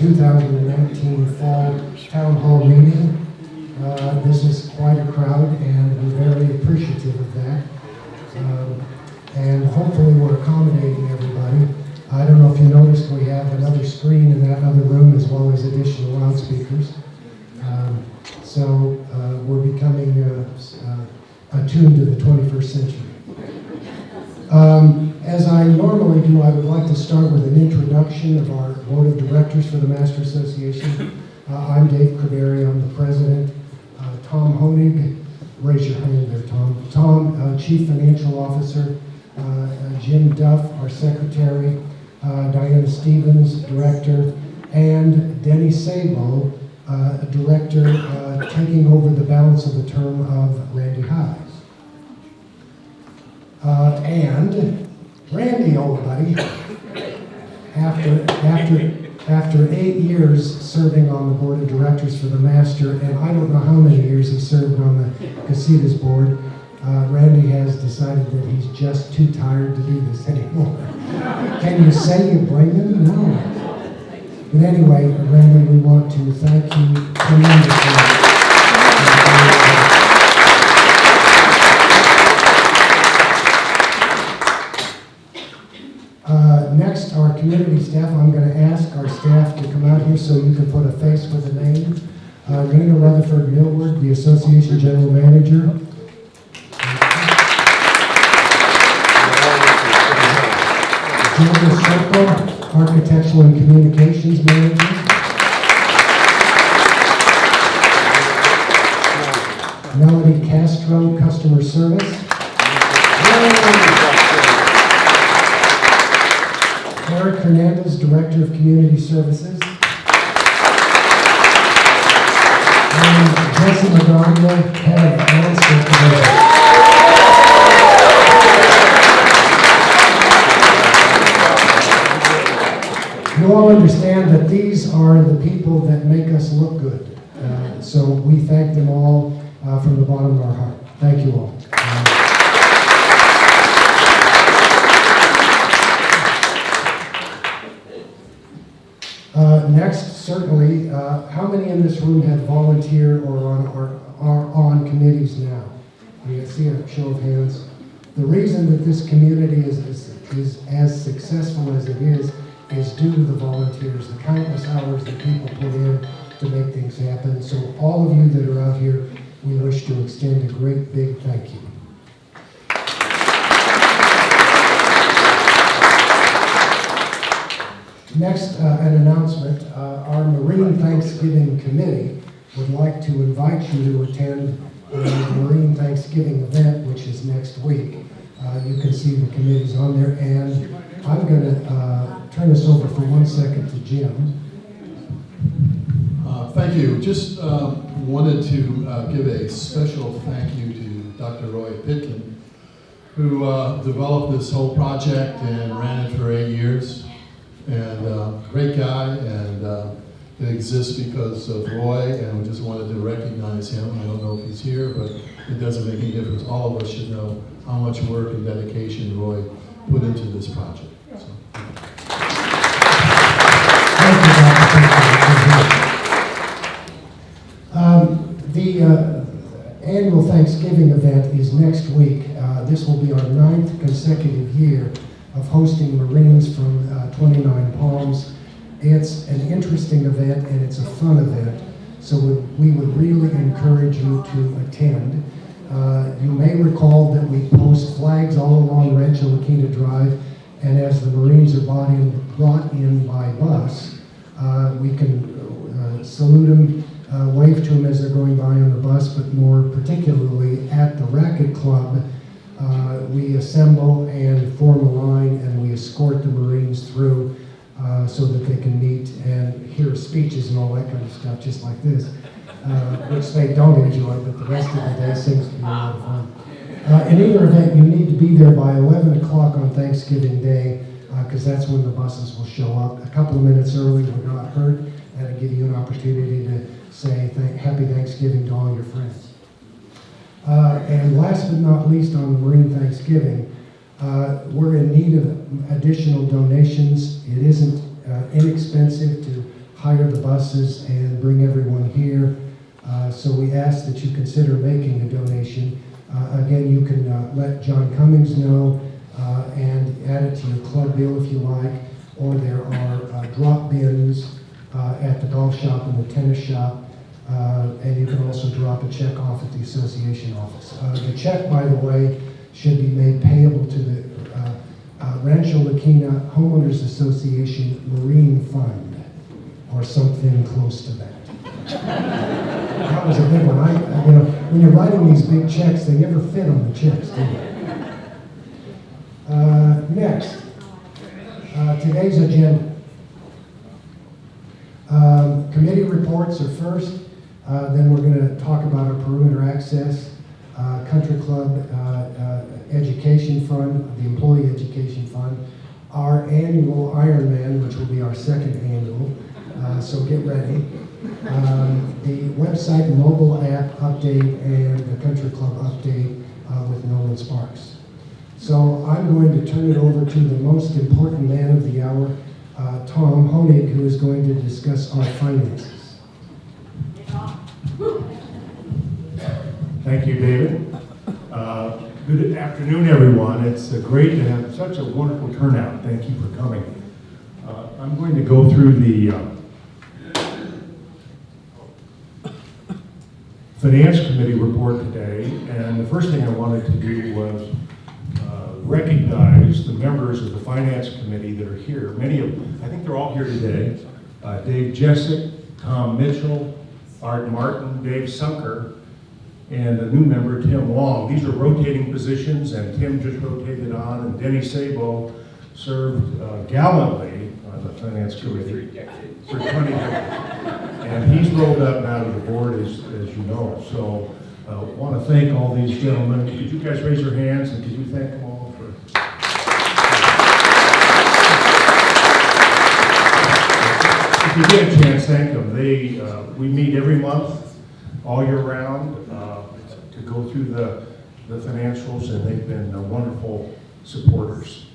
2019 Fall Town Hall meeting. This is quite a crowd, and we're very appreciative of that. And hopefully we're accommodating everybody. I don't know if you noticed, we have another screen in that other room as well as additional loudspeakers. So we're becoming attuned to the 21st century. As I normally do, I would like to start with an introduction of our Board of Directors for the Master Association. I'm Dave Craveri, I'm the President. Tom Honig, raise your hand there, Tom. Tom, Chief Financial Officer. Jim Duff, our Secretary. Diana Stevens, Director. And Denny Sabo, Director, taking over the balance of the term of Randy High. And Randy, old buddy, after 8 years serving on the Board of Directors for the Master, and I don't know how many years he served on the Casitas Board, Randy has decided that he's just too tired to do this anymore. Can you say you blame him? No. But anyway, Randy, we want to thank you tremendously. Next, our community staff. I'm going to ask our staff to come out here so you can put a face with a name. Nina Rutherford Millward, the Association General Manager. Julia Circle, Architectural and Communications Manager. Melody Castro, Customer Service. Eric Hernandez, Director of Community Services. And Jesse Magana, Head of Landscape Division. You all understand that these are the people that make us look good. So we thank them all from the bottom of our heart. Thank you all. Next, certainly, how many in this room have volunteered or are on committees now? You see a show of hands. The reason that this community is as successful as it is due to the volunteers, the countless hours that people put in to make things happen. So all of you that are out here, we wish to extend a great big thank you. Next, an announcement. Our Marine Thanksgiving Committee would like to invite you to attend the Marine Thanksgiving event, which is next week. You can see the committees on there, and I'm going to turn this over for 1 second to Jim. Thank you. Just wanted to give a special thank you to Dr. Roy Pitkin, who developed this whole project and ran it for 8 years. And great guy, and it exists because of Roy, and we just wanted to recognize him. I don't know if he's here, but it doesn't make any difference. All of us should know how much work and dedication Roy put into this project. So. Thank you, Dr. The annual Thanksgiving event is next week. This will be our 9th consecutive year of hosting Marines from 29 Palms. It's an interesting event and it's a fun event, so we would really encourage you to attend. You may recall that we post flags all along Rancho La Quinta Drive, and as the Marines are brought in by bus, we can salute them, wave to them as they're going by on the bus, but more particularly at the Racket Club, we assemble and form a line, and we escort the Marines through so that they can meet and hear speeches and all that kind of stuff, just like this, which they don't enjoy, but the rest of the day seems to be a lot of fun. In either event, you need to be there by 11 o'clock on Thanksgiving Day, because that's when the buses will show up. A couple of minutes early would not hurt, and it'll give you an opportunity to say Happy Thanksgiving to all your friends. And last but not least, on the Marine Thanksgiving, we're in need of additional donations. It isn't inexpensive to hire the buses and bring everyone here. So we ask that you consider making a donation. Again, you can let John Cummings know and add it to your club bill if you like, or there are drop bins at the golf shop and the tennis shop, and you can also drop a check off at the association office. The check, by the way, should be made payable to the Rancho La Quina Homeowners Association Marine Fund, or something close to that. That was a big one. When you're writing these big checks, they never fit on the checks, do they? Next, today's agenda. Committee reports are first. Then we're going to talk about our perimeter access, country club education fund, the employee education fund, our annual Ironman, which will be our second annual. So get ready. The website and mobile app update and the country club update with Nolan Sparks. So I'm going to turn it over to the most important man of the hour, Tom Honig, who is going to discuss our finances. Thank you, David. Good afternoon, everyone. It's great to have such a wonderful turnout. Thank you for coming. I'm going to go through the Finance Committee report today, and the first thing I wanted to do was recognize the members of the Finance Committee that are here. Many of them, I think they're all here today. Dave Jessic, Tom Mitchell, Art Martin, Dave Sunker, and a new member, Tim Long. These are rotating positions, and Tim just rotated on, and Denny Sabo served gallantly on the Finance Committee for 20 decades. And he's rolled up now to the board, as you know. So I want to thank all these gentlemen. Could you guys raise your hands, and could you thank them all for... If you get a chance, thank them. We meet every month, all year round, to go through the financials, and they've been wonderful supporters.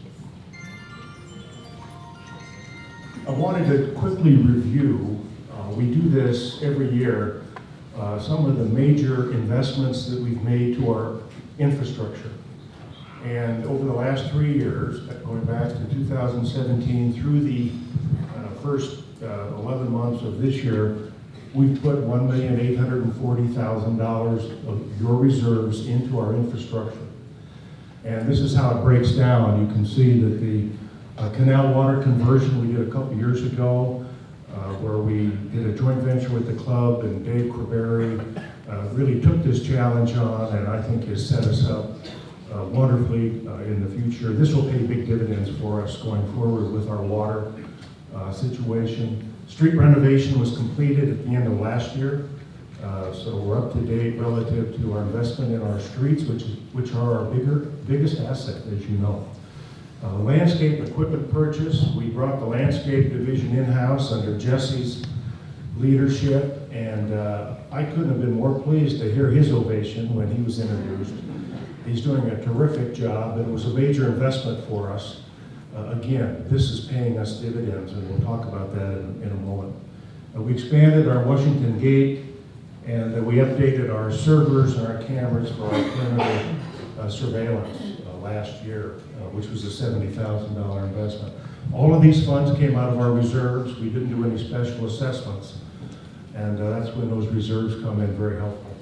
I wanted to quickly review, we do this every year, some of the major investments that we've made to our infrastructure. And over the last 3 years, going back to 2017 through the first 11 months of this year, we've put $1,840,000 of your reserves into our infrastructure. And this is how it breaks down. You can see that the canal water conversion we did a couple years ago, where we did a joint venture with the club, and Dave Corberry really took this challenge on, and I think has set us up wonderfully in the future. This will pay big dividends for us going forward with our water situation. Street renovation was completed at the end of last year, so we're up to date relative to our investment in our streets, which are our biggest asset, as you know. Landscape equipment purchase, we brought the landscape division in-house under Jesse's leadership, and I couldn't have been more pleased to hear his ovation when he was introduced. He's doing a terrific job, and it was a major investment for us. Again, this is paying us dividends, and we'll talk about that in a moment. We expanded our Washington Gate, and we updated our servers and our cameras for our perimeter surveillance last year, which was a $70,000 investment. All of these funds came out of our reserves. We didn't do any special assessments, and that's when those reserves come in very helpful.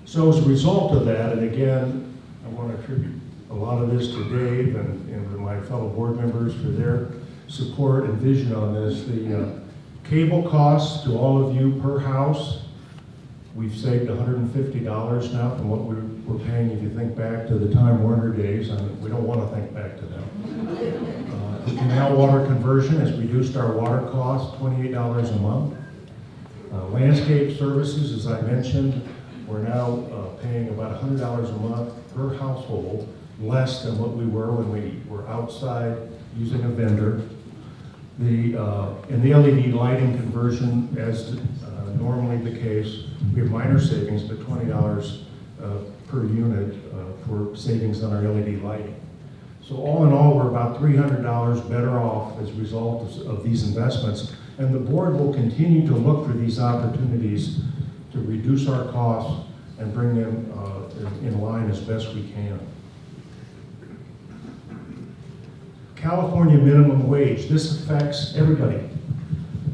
So as a result of that, and again, I want to attribute a lot of this to Dave and my fellow board members for their support and vision on this. The cable costs to all of you per house, we've saved $150 now from what we're paying if you think back to the Time Warner days, and we don't want to think back to them. The canal water conversion has reduced our water costs $28 a month. Landscape services, as I mentioned, we're now paying about $100 a month per household, less than what we were when we were outside using a vendor. In the LED lighting conversion, as normally the case, we have minor savings, but $20 per unit for savings on our LED lighting. So all in all, we're about $300 better off as a result of these investments. And the board will continue to look for these opportunities to reduce our costs and bring them in line as best we can. California minimum wage, this affects everybody.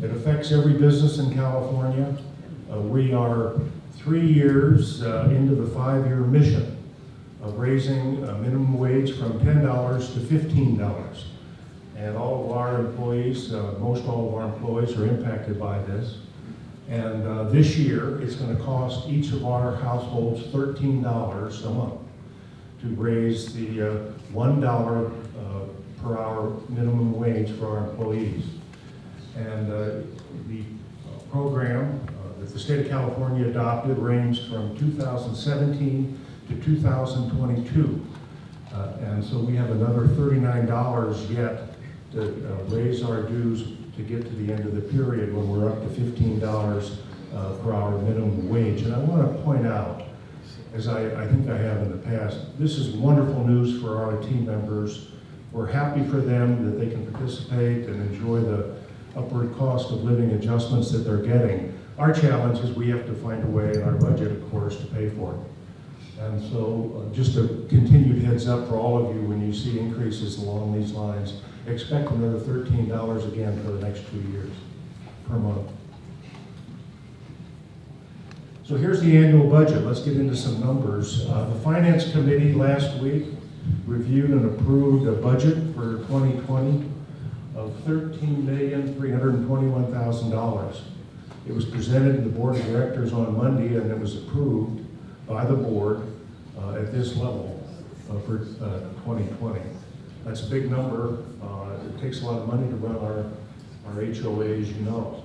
It affects every business in California. We are 3 years into the 5-year mission of raising minimum wage from $10 to $15. And all of our employees, most all of our employees are impacted by this. And this year, it's going to cost each of our households $13 a month to raise the $1 per hour minimum wage for our employees. And the program that the state of California adopted ranged from 2017 to 2022. And so we have another $39 yet to raise our dues to get to the end of the period when we're up to $15 per hour minimum wage. And I want to point out, as I think I have in the past, this is wonderful news for our team members. We're happy for them that they can participate and enjoy the upward cost of living adjustments that they're getting. Our challenge is we have to find a way in our budget, of course, to pay for it. And so just a continued heads up for all of you when you see increases along these lines, expect another $13 again for the next 2 years per month. So here's the annual budget. Let's get into some numbers. The Finance Committee last week reviewed and approved a budget for 2020 of $13,321,000. It was presented to the Board of Directors on Monday and it was approved by the board at this level for 2020. That's a big number. It takes a lot of money to run our HOA, as you know.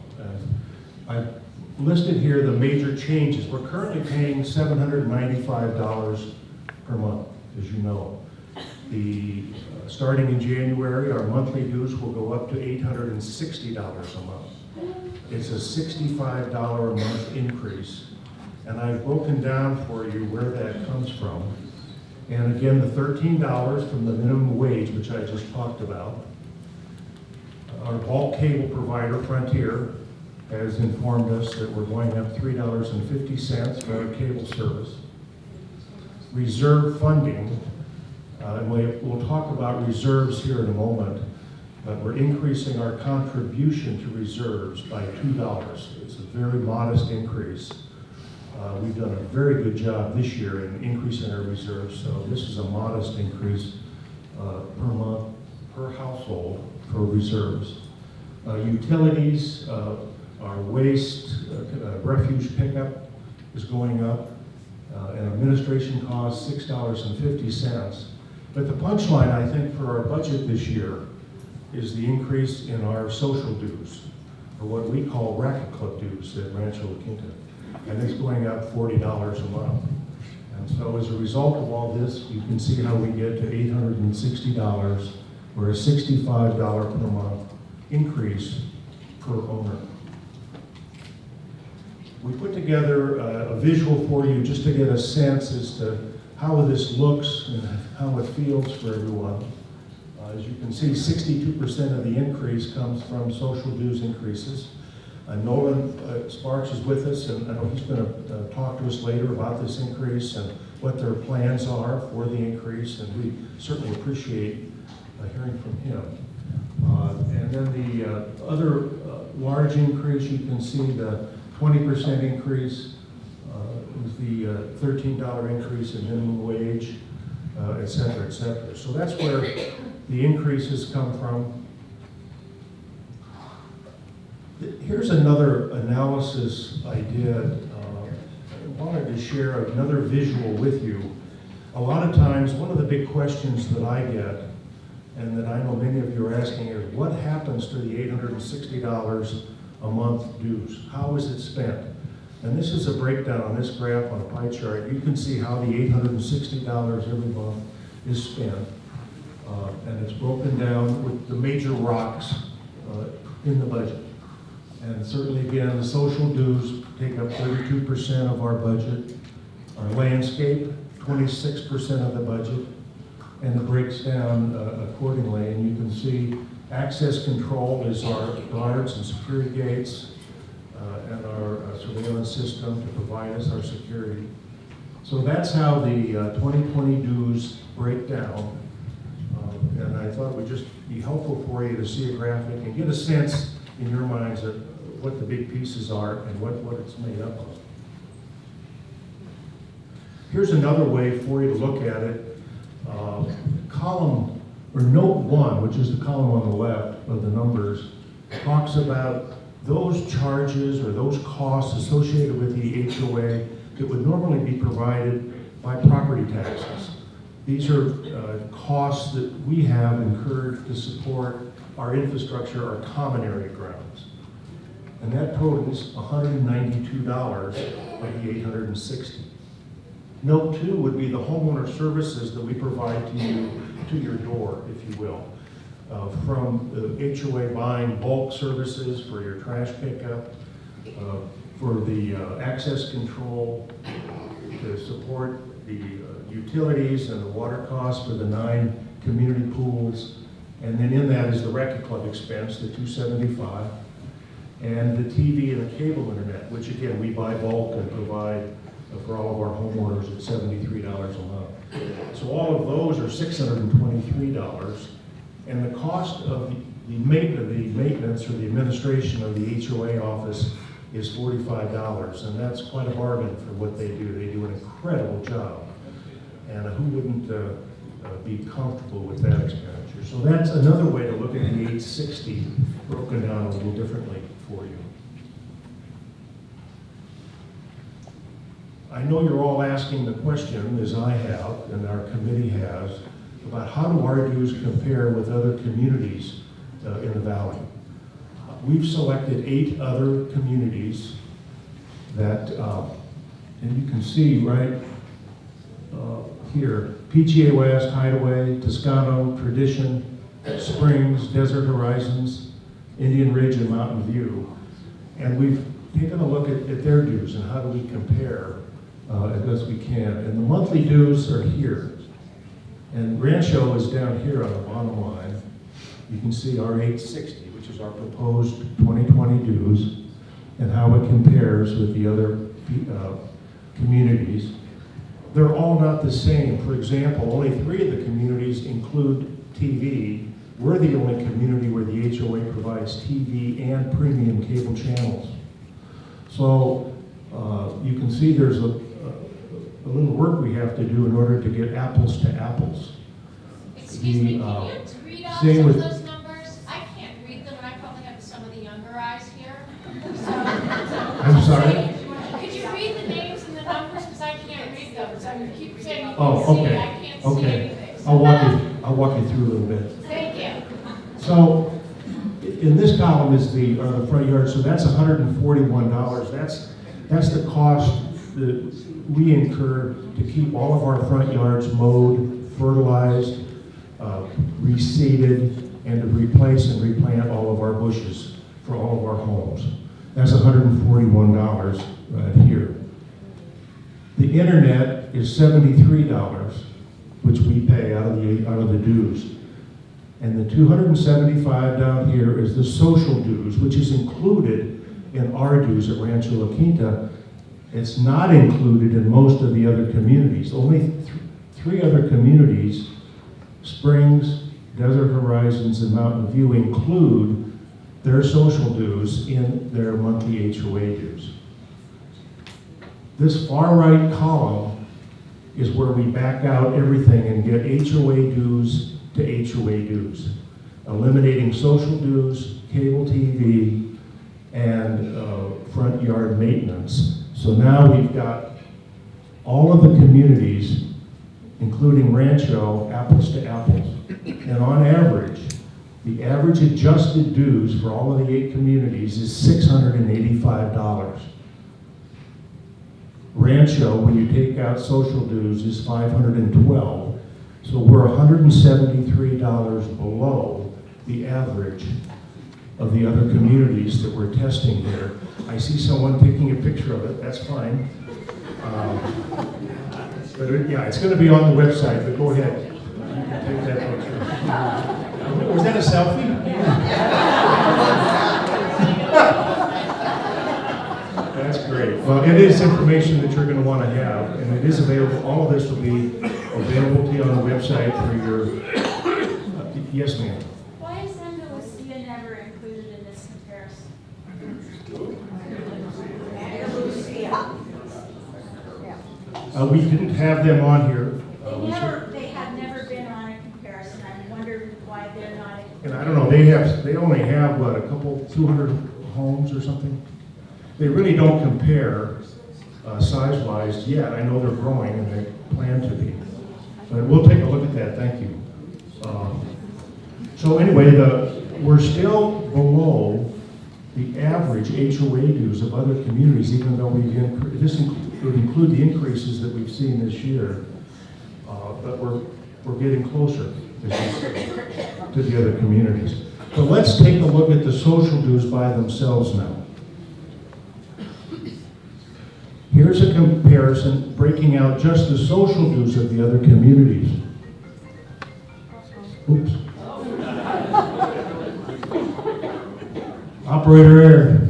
I've listed here the major changes. We're currently paying $795 per month, as you know. Starting in January, our monthly dues will go up to $860 a month. It's a $65 a month increase. And I've broken down for you where that comes from. And again, the $13 from the minimum wage, which I just talked about. Our bulk cable provider, Frontier, has informed us that we're going up $3.50 for our cable service. Reserve funding, and we'll talk about reserves here in a moment, but we're increasing our contribution to reserves by $2. It's a very modest increase. We've done a very good job this year in increasing our reserves, so this is a modest increase per month, per household for reserves. Utilities, our waste, refuge pickup is going up, and administration costs $6.50. But the punchline, I think, for our budget this year is the increase in our social dues, or what we call racket club dues at Rancho La Quinta. And it's going up $40 a month. And so as a result of all this, you can see how we get to $860, or a $65 per month increase per owner. We put together a visual for you just to get a sense as to how this looks and how it feels for everyone. As you can see, 62% of the increase comes from social dues increases. Nolan Sparks is with us, and I know he's going to talk to us later about this increase and what their plans are for the increase, and we certainly appreciate hearing from him. And then the other large increase, you can see the 20% increase is the $13 increase in minimum wage, et cetera, et cetera. So that's where the increases come from. Here's another analysis I did. I wanted to share another visual with you. A lot of times, one of the big questions that I get, and that I know many of you are asking, is what happens to the $860 a month dues? How is it spent? And this is a breakdown on this graph on a pie chart. You can see how the $860 every month is spent. And it's broken down with the major rocks in the budget. And certainly, again, the social dues take up 32% of our budget. Our landscape, 26% of the budget. and it breaks down accordingly. And you can see access control is our guards and security gates and our surveillance system to provide us our security. So that's how the 2020 dues break down. And I thought it would just be helpful for you to see a graphic and get a sense in your minds of what the big pieces are and what it's made up of. Here's another way for you to look at it. Column, or note 1, which is the column on the left of the numbers, talks about those charges or those costs associated with the HOA that would normally be provided by property taxes. These are costs that we have incurred to support our infrastructure, our common area grounds. And that totals $192 of the $860. Note 2 would be the homeowner services that we provide to you, to your door, if you will. From the HOA buying bulk services for your trash pickup, for the access control, to support the utilities and the water costs for the 9 community pools. And then in that is the Rec Club expense, the $275, and the TV and the cable internet, which again, we buy bulk and provide for all of our homeowners at $73 a month. So all of those are $623, and the cost of the maintenance or the administration of the HOA office is $45, and that's quite a bargain for what they do. They do an incredible job, and who wouldn't be comfortable with that expenditure? So that's another way to look at the 860 broken down a little differently for you. I know you're all asking the question, as I have and our committee has, about how do our dues compare with other communities in the valley. We've selected 8 other communities that, and you can see right here, PGA West, Hideaway, Toscano, Tradition, Springs, Desert Horizons, Indian Ridge, and Mountain View. And we've taken a look at their dues and how do we compare as best we can. And the monthly dues are here. And Rancho is down here on the bottom line. You can see our 860, which is our proposed 2020 dues, and how it compares with the other communities. They're all not the same. For example, only 3 of the communities include TV. We're the only community where the HOA provides TV and premium cable channels. So you can see there's a little work we have to do in order to get apples to apples. Excuse me, can you read off same some with- of those numbers? I can't read them, and I probably have some of the younger eyes here. So, I'm sorry? could you read the names and the numbers, because I can't read them. So you keep saying you can Oh, see, okay. I can't see Okay. anything. So, I'll walk you through a little bit. thank you. So in this column is the front yard, so that's $141. That's the cost that we incur to keep all of our front yards mowed, fertilized, reseeded, and to replace and replant all of our bushes for all of our homes. That's $141 right here. The internet is $73, which we pay out of the dues. And the $275 down here is the social dues, which is included in our dues at Rancho La Quinta. It's not included in most of the other communities. Only 3 other communities, Springs, Desert Horizons, and Mountain View, include their social dues in their monthly HOA dues. This far right column is where we back out everything and get HOA dues to HOA dues, eliminating social dues, cable TV, and front yard maintenance. So now we've got all of the communities, including Rancho, apples to apples. And on average, the average adjusted dues for all of the 8 communities is $685. Rancho, when you take out social dues, is $512. So we're $173 below the average of the other communities that we're testing here. I see someone taking a picture of it, that's fine. But yeah, it's going to be on the website, but go ahead. You can Take that picture. Was that a selfie? That's great. Well, it is information that you're going to want to have, and it is available. All of this will be available to you on the website for your. Yes, ma'am. Why is Andalusia never included in this comparison? We didn't have them on here. They have never been on a comparison. I wondered why they're not. And I don't know, they only have, what, a couple, 200 homes or something? They really don't compare size-wise yet. I know they're growing and they plan to be. But we'll take a look at that, thank you. So anyway, we're still below the average HOA dues of other communities, even though this would include the increases that we've seen this year. But we're getting closer to the other communities. But let's take a look at the social dues by themselves now. Here's a comparison breaking out just the social dues of the other communities. Oops. Operator error.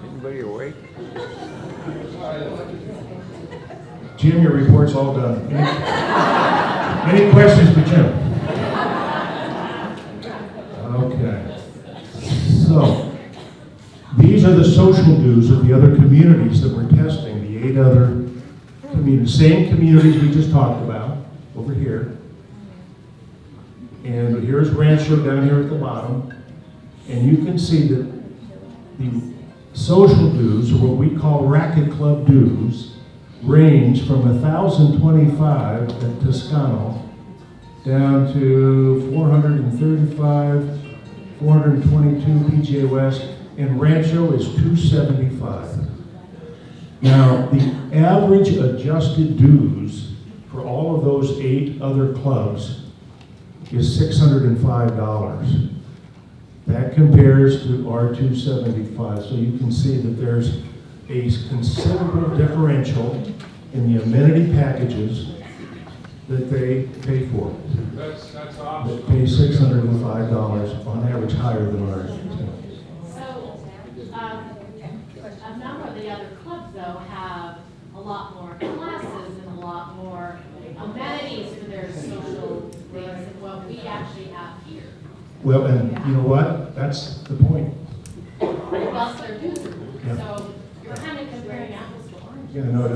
Anybody awake? Jim, your report's all done. Any questions for Jim? Okay. So, these are the social dues of the other communities that we're testing, the 8 other communities, same communities we just talked about, over here. And here's Rancho down here at the bottom. And you can see that the social dues, or what we call racket club dues, range from 1,025 at Toscano down to 435, 422 PGA West, and Rancho is 275. Now, the average adjusted dues for all of those 8 other clubs is $605. That compares to our 275. So you can see that there's a considerable differential in the amenity packages that they pay for. That's awesome. They pay $605 on average, higher than ours. So, a number of the other clubs though have a lot more classes and a lot more amenities for their social things than what we actually have here. Well, and you know what? That's the point. Plus their dues are moved. Yeah. So you're kind of comparing apples to oranges. Yeah, no,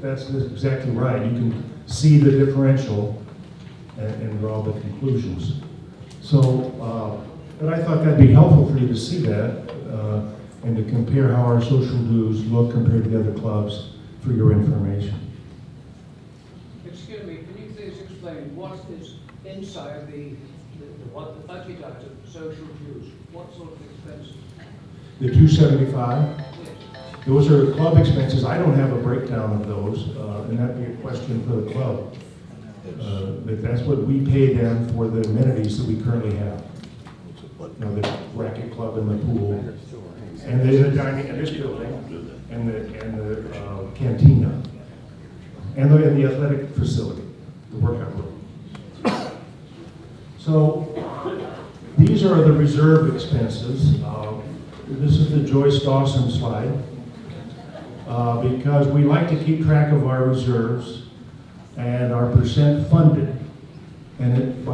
that's exactly right. You can see the differential and draw the conclusions. So, but I thought that'd be helpful for you to see that and to compare how our social dues look compared to the other clubs for your information. Excuse me, can you please explain what is inside what the budget item, social dues? What sort of expenses? The 275, those are club expenses. I don't have a breakdown of those, and that'd be a question for the club. But that's what we pay them for the amenities that we currently have. You know, the racket club and the pool, and the dining in this building, and the cantina, and the athletic facility, the workout room. So these are the reserve expenses. This is the Joyce Dawson slide, because we like to keep track of our reserves and our percent funded. And at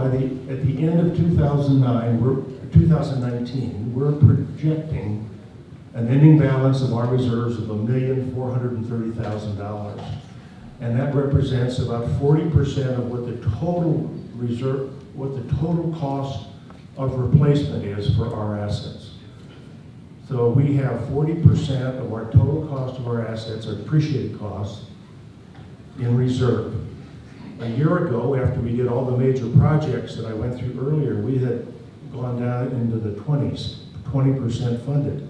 the end of 2019, we're projecting an ending balance of our reserves of $1,430,000. And that represents about 40% of what the total reserve, what the total cost of replacement is for our assets. So we have 40% of our total cost of our assets, our depreciated costs, in reserve. A year ago, after we did all the major projects that I went through earlier, we had gone down into the 20s, 20% funded.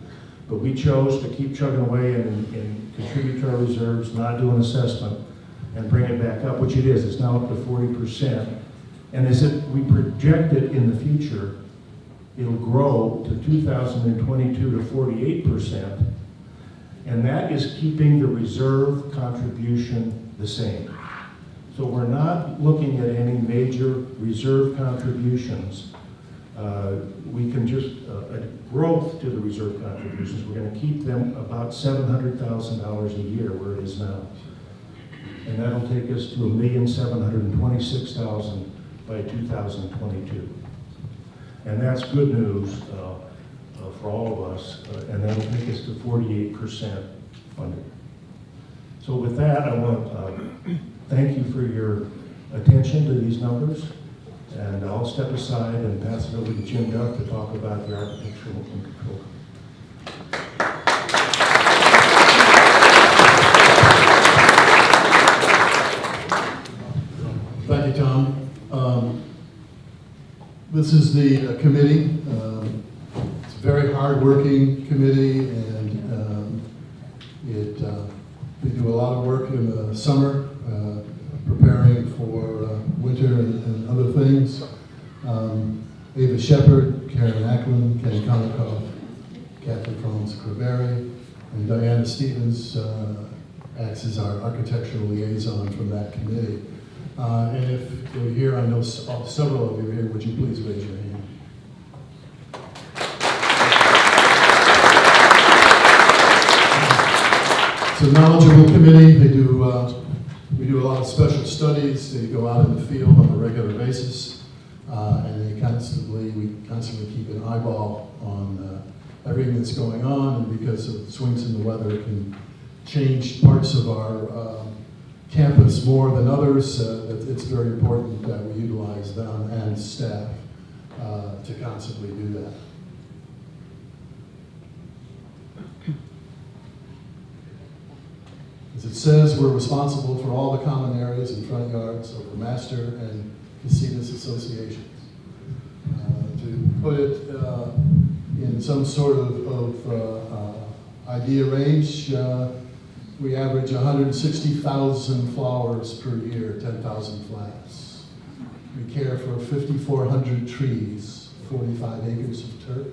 But we chose to keep chugging away and contribute to our reserves, not do an assessment, and bring it back up, which it is. It's now up to 40%. And as we project it in the future, it'll grow to 2022 to 48%. And that is keeping the reserve contribution the same. So So we're not looking at any major reserve contributions. We can just, growth to the reserve contributions, we're gonna keep them about $700,000 a year where it is now. And that'll take us to $1,726,000 by 2022. And that's good news for all of us, and that'll take us to 48% funded. So with that, I want to thank you for your attention to these numbers, and I'll step aside and pass it over to Jim Duff to talk about the architectural and control. Thank you, Tom. This is the committee. It's a very hard-working committee, and we do a lot of work in the summer, preparing for winter and other things. Ava Shepard, Karen Ackland, Kenny Konikoff, Kathy Franz-Craveri, and Diana Stevens acts as our architectural liaison from that committee. And if you're here, I know several of you are here, would you please raise your hand? It's a knowledgeable committee. They do, we do a lot of special studies. They go out in the field on a regular basis. And we constantly keep an eyeball on everything that's going on. And because of swings in the weather, it can change parts of our campus more than others. It's very important that we utilize them and staff to constantly do that. As it says, we're responsible for all the common areas and front yards of the master and casitas associations. To put it in some sort of idea range, we average 160,000 flowers per year, 10,000 flowers. We care for 5,400 trees, 45 acres of turf,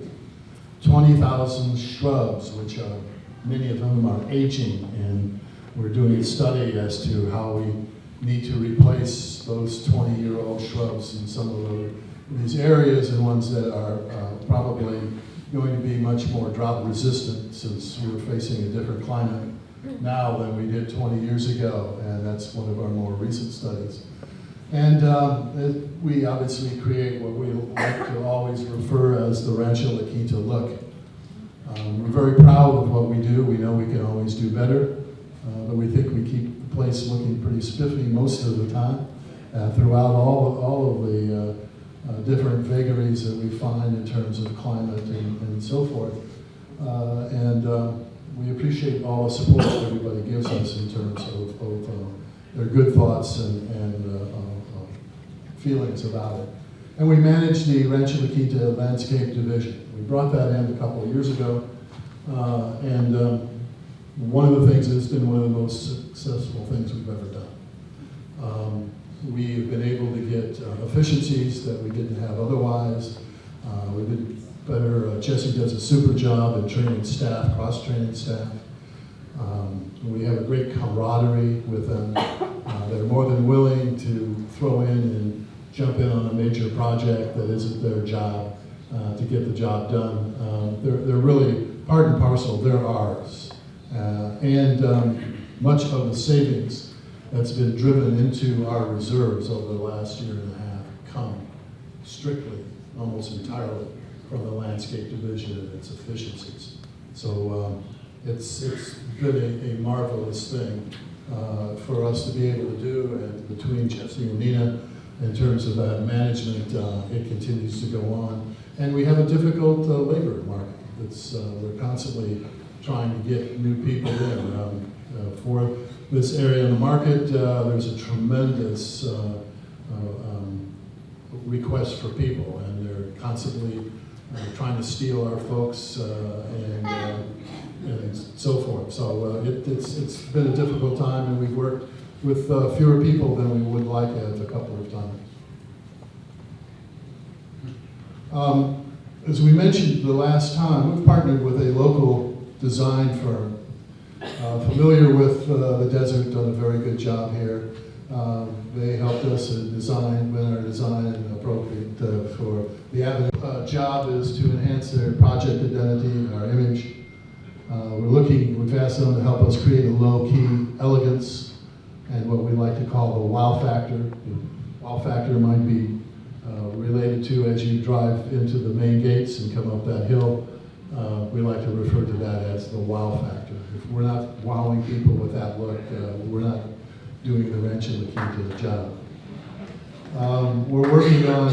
20,000 shrubs, which are, many of them are aging, and we're doing a study as to how we need to replace those 20-year-old shrubs in some of these areas, and ones that are probably going to be much more drought resistant, since we're facing a different climate now than we did 20 years ago, and that's one of our more recent studies. And we obviously create what we like to always refer as the Rancho La Quinta look. We're very proud of what we do. We know we can always do better, but we think we keep the place looking pretty spiffy most of the time, throughout all of the different vagaries that we find in terms of climate and so forth. We appreciate all the support that everybody gives us in terms of their good thoughts and feelings about it. And we manage the Rancho La Quinta Landscape Division. We brought that in a couple of years ago. One of the things that's been one of the most successful things we've ever done. We've been able to get efficiencies that we didn't have otherwise. We did better. Jesse does a super job in training staff, cross-training staff. We have a great camaraderie with them. They're more than willing to throw in and jump in on a major project that isn't their job to get the job done. They're really part and parcel, they're ours. Much of the savings that's been driven into our reserves over the last year and a half come strictly, almost entirely, from the landscape division and its efficiencies. So it's been a marvelous thing for us to be able to do, and between Jesse and Nina, in terms of that management, it continues to go on. And we have a difficult labor market. We're constantly trying to get new people in. For this area in the market, there's a tremendous request for people, and they're constantly trying to steal our folks and so forth. So it's been a difficult time, and we've worked with fewer people than we would like at a couple of times. As we mentioned the last time, we've partnered with a local design firm familiar with the desert, done a very good job here. They helped us design, when our design appropriate for the avenue. Job is to enhance their project identity, our image. We've asked them to help us create a low-key elegance and what we like to call the wow factor. The wow factor might be related to as you drive into the main gates and come up that hill. We like to refer to that as the wow factor. If we're not wowing people with that look, we're not doing the wrench in the key to the job. We're working on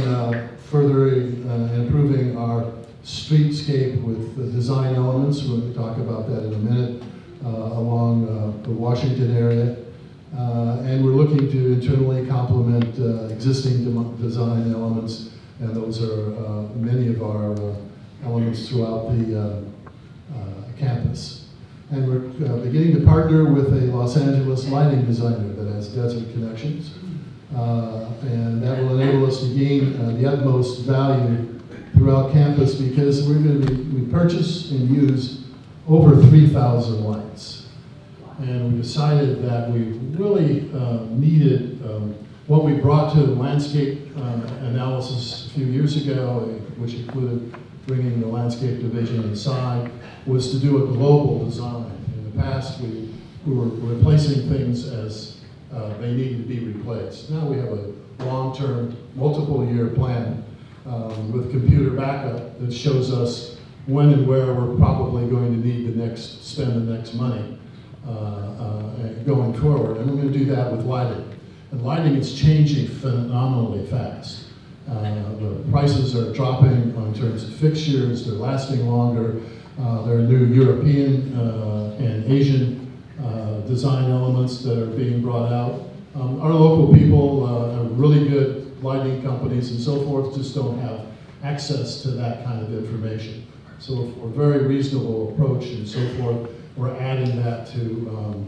furthering improving our streetscape with the design elements. We're going to talk about that in a minute along the Washington area. And we're looking to internally complement existing design elements, and those are many of our elements throughout the campus. And we're beginning to partner with a Los Angeles lighting designer that has desert connections. And that will enable us to gain the utmost value throughout campus, because we purchase and use over 3,000 lights. And we decided that we really needed what we brought to the landscape analysis a few years ago, which included bringing the landscape division inside, was to do a global design. In the past, we were replacing things as they needed to be replaced. Now we have a long-term, multiple-year plan with computer backup that shows us when and where we're probably going to need spend the next money going forward. And we're going to do that with lighting. And lighting is changing phenomenally fast. The prices are dropping in terms of fixtures, they're lasting longer. There are new European and Asian design elements that are being brought out. Our local people, really good lighting companies and so forth, just don't have access to that kind of information. So for a very reasonable approach and so forth, we're adding that to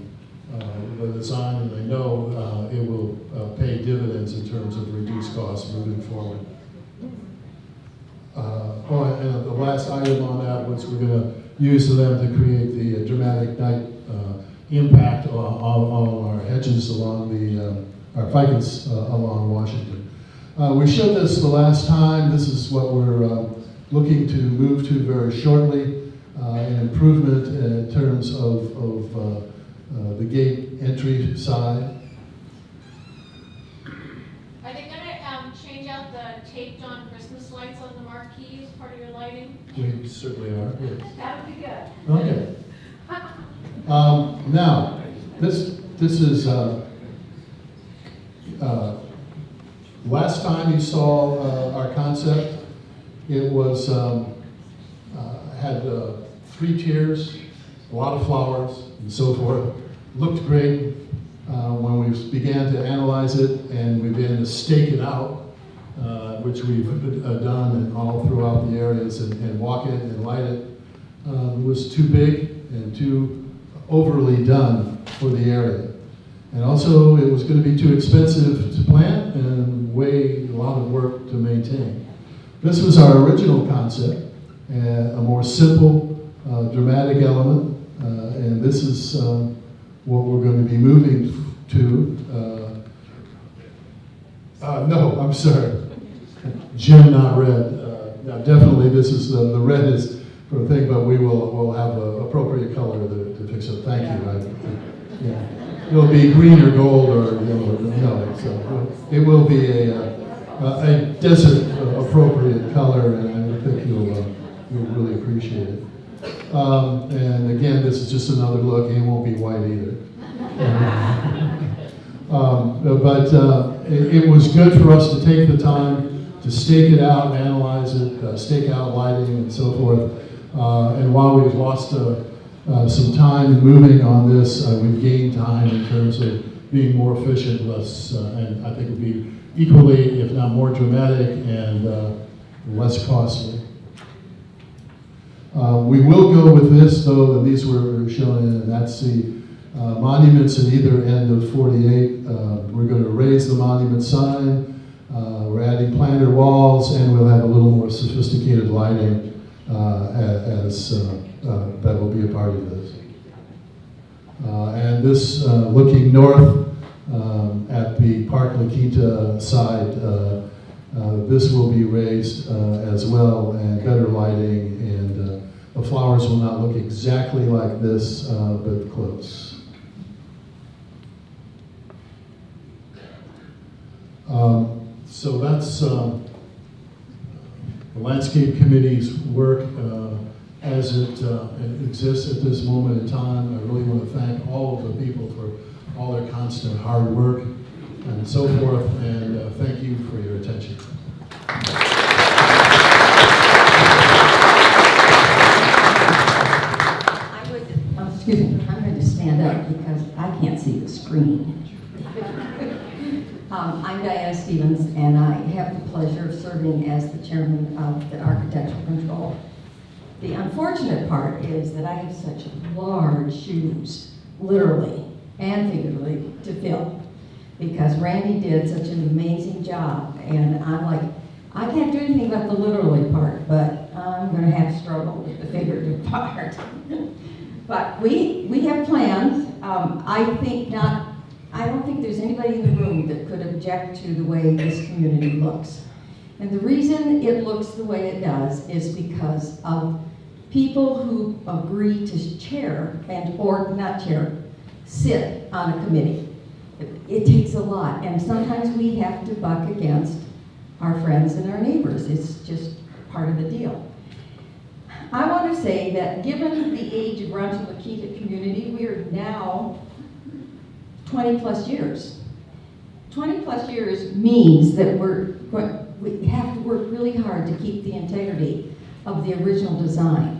the design, and I know it will pay dividends in terms of reduced costs moving forward. And the last item on that was we're going to use them to create the dramatic night impact on our hedges along our ficus along Washington. We showed this the last time. This is what we're looking to move to very shortly. An improvement in terms of the gate entry side. Are they gonna change out the taped on Christmas lights on the marquee as part of your lighting? We certainly are, yes. That would be good. Okay. Now, this is last time you saw our concept, it was had 3 tiers, a lot of flowers, and so forth. Looked great when we began to analyze it and we began to stake it out, which we've done and all throughout the areas, and walk it and light it. It was too big and too overly done for the area. And also it was going to be too expensive to plant and a lot of work to maintain. This was our original concept, a more simple, dramatic element, and this is what we're going to be moving to. No, I'm sorry, gem, not red. Now definitely this is, the red is for a thing, but we'll have an appropriate color to fix it. Thank you. Yeah. It'll be green or gold or no, so it will be a desert appropriate color, and I think you'll really appreciate it. And again, this is just another look. It won't be white either. But it was good for us to take the time to stake it out, analyze it, stake out lighting and so forth. And while we've lost some time moving on this, we've gained time in terms of being more efficient, less, and I think it would be equally, if not more dramatic and less costly. We will go with this, though, and these were shown, and that's the monuments at either end of 48. We're going to raise the monument sign. We're adding planter walls, and we'll have a little more sophisticated lighting that will be a part of this. And this, looking north, At the Park La Quinta side, this will be raised as well, and better lighting, and the flowers will not look exactly like this, but close. So that's the landscape committee's work as it exists at this moment in time. I really want to thank all of the people for all their constant hard work and so forth, and thank you for your attention. Excuse me, I'm going to stand up because I can't see the screen. I'm Diana Stevens, and I have the pleasure of serving as the chairman of the Architectural Control. The unfortunate part is that I have such large shoes, literally and figuratively, to fill, because Randy did such an amazing job, and I'm like, I can't do anything about the literally part, but I'm going to have to struggle with the figurative part. But we have plans. I don't think there's anybody in the room that could object to the way this community looks. And the reason it looks the way it does is because of people who agree to sit on a committee. It takes a lot, and sometimes we have to buck against our friends and our neighbors. It's just part of the deal. I want to say that given the age of Rancho La Quinta community, we are now 20 plus years. 20 plus years means that we have to work really hard to keep the integrity of the original design.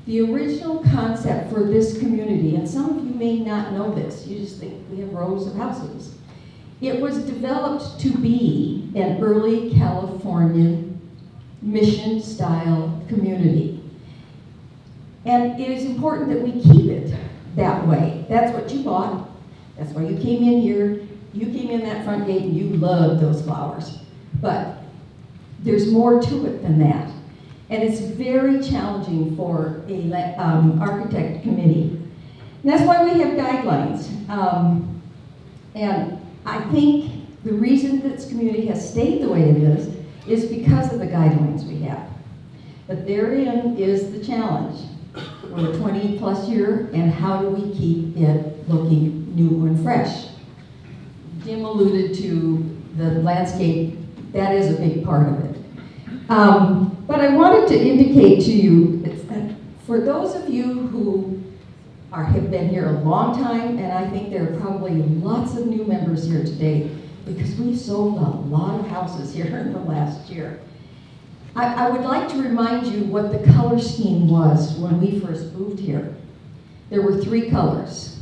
The original concept for this community, and some of you may not know this, you just think we have rows of houses. It was developed to be an early Californian mission-style community. And it is important that we keep it that way. That's what you bought. That's why you came in here. You came in that front gate and you loved those flowers. But there's more to it than that. And it's very challenging for a architect committee. And that's why we have guidelines. And I think the reason this community has stayed the way it is because of the guidelines we have. But therein is the challenge. We're 20 plus year, and how do we keep it looking new and fresh? Jim alluded to the landscape. That is a big part of it. But I wanted to indicate to you, for those of you who have been here a long time, and I think there are probably lots of new members here today, because we've sold a lot of houses here in the last year. I would like to remind you what the color scheme was when we first moved here. There were 3 colors,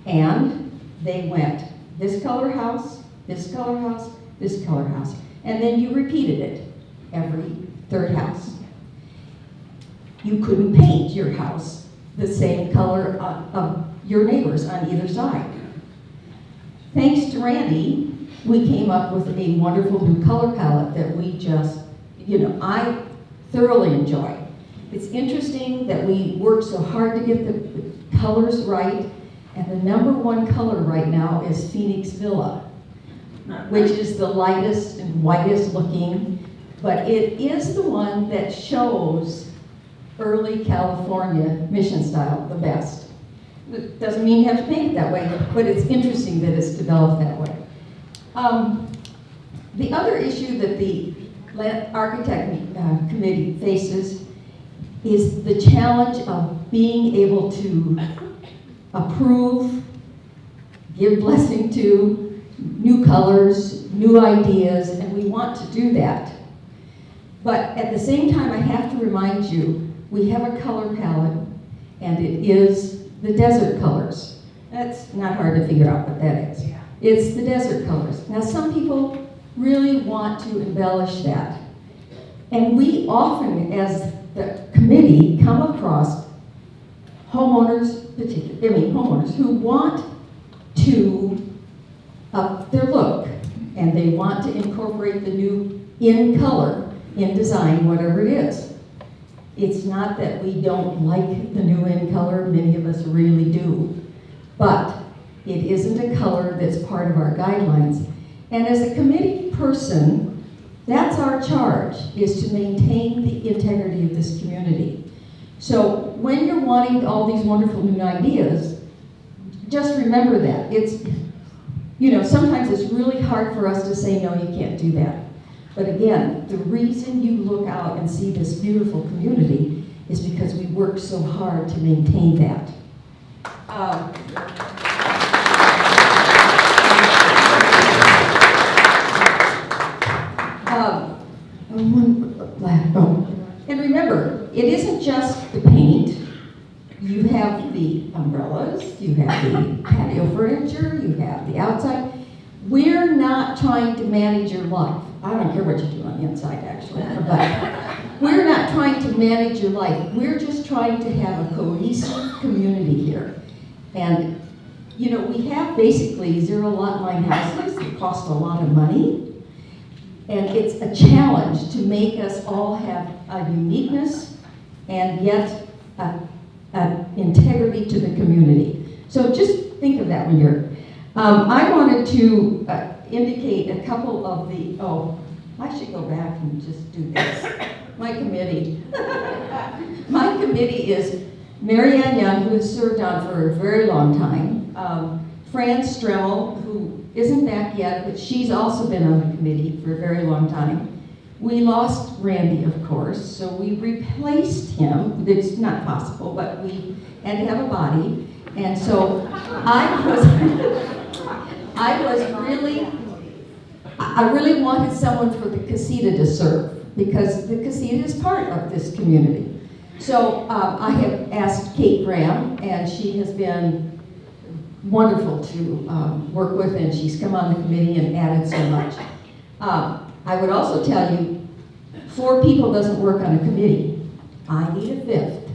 and they went this color house, this color house, this color house, and then you repeated it every 3rd house. You couldn't paint your house the same color of your neighbors on either side. Thanks to Randy, we came up with a wonderful new color palette that we just, I thoroughly enjoy. It's interesting that we work so hard to get the colors right, and the #1 color right now is Phoenix Villa, which is the lightest and whitest looking, but it is the one that shows early California mission style the best. It doesn't mean you have to paint it that way, but it's interesting that it's developed that way. The other issue that the architect committee faces is the challenge of being able to approve, give blessing to new colors, new ideas, and we want to do that. But at the same time, I have to remind you, we have a color palette, and it is the desert colors. That's not hard to figure out what that is. It's the desert colors. Now, some people really want to embellish that. And we often, as the committee, come across homeowners who want to up their look, and they want to incorporate the new in color, in design, whatever it is. It's not that we don't like the new in color, many of us really do, but It isn't a color that's part of our guidelines. And as a committee person, that's our charge, is to maintain the integrity of this community. So when you're wanting all these wonderful new ideas, just remember that. It's, you know, sometimes it's really hard for us to say, no, you can't do that. But again, the reason you look out and see this beautiful community is because we work so hard to maintain that. And remember, it isn't just the paint. You have the umbrellas, you have the patio furniture, you have the outside. We're not trying to manage your life. I don't care what you do on the inside, actually, but we're not trying to manage your life. We're just trying to have a cohesive community here. And, you know, we have basically 0 lot line houses that cost a lot of money. And it's a challenge to make us all have a uniqueness and yet an integrity to the community. So just think of that when you're, I wanted to indicate a couple of the, I should go back and just do this. My committee. My committee is Mary Ann Young, who has served on for a very long time, Fran Stremmel, who isn't back yet, but she's also been on the committee for a very long time. We lost Randy, of course, so we replaced him. It's not possible, but we had to have a body. And so I really wanted someone for the Casita to serve, because the Casita is part of this community. So I have asked Kate Graham, and she has been wonderful to work with, and she's come on the committee and added so much. I would also tell you, 4 people doesn't work on a committee. I need a 5th.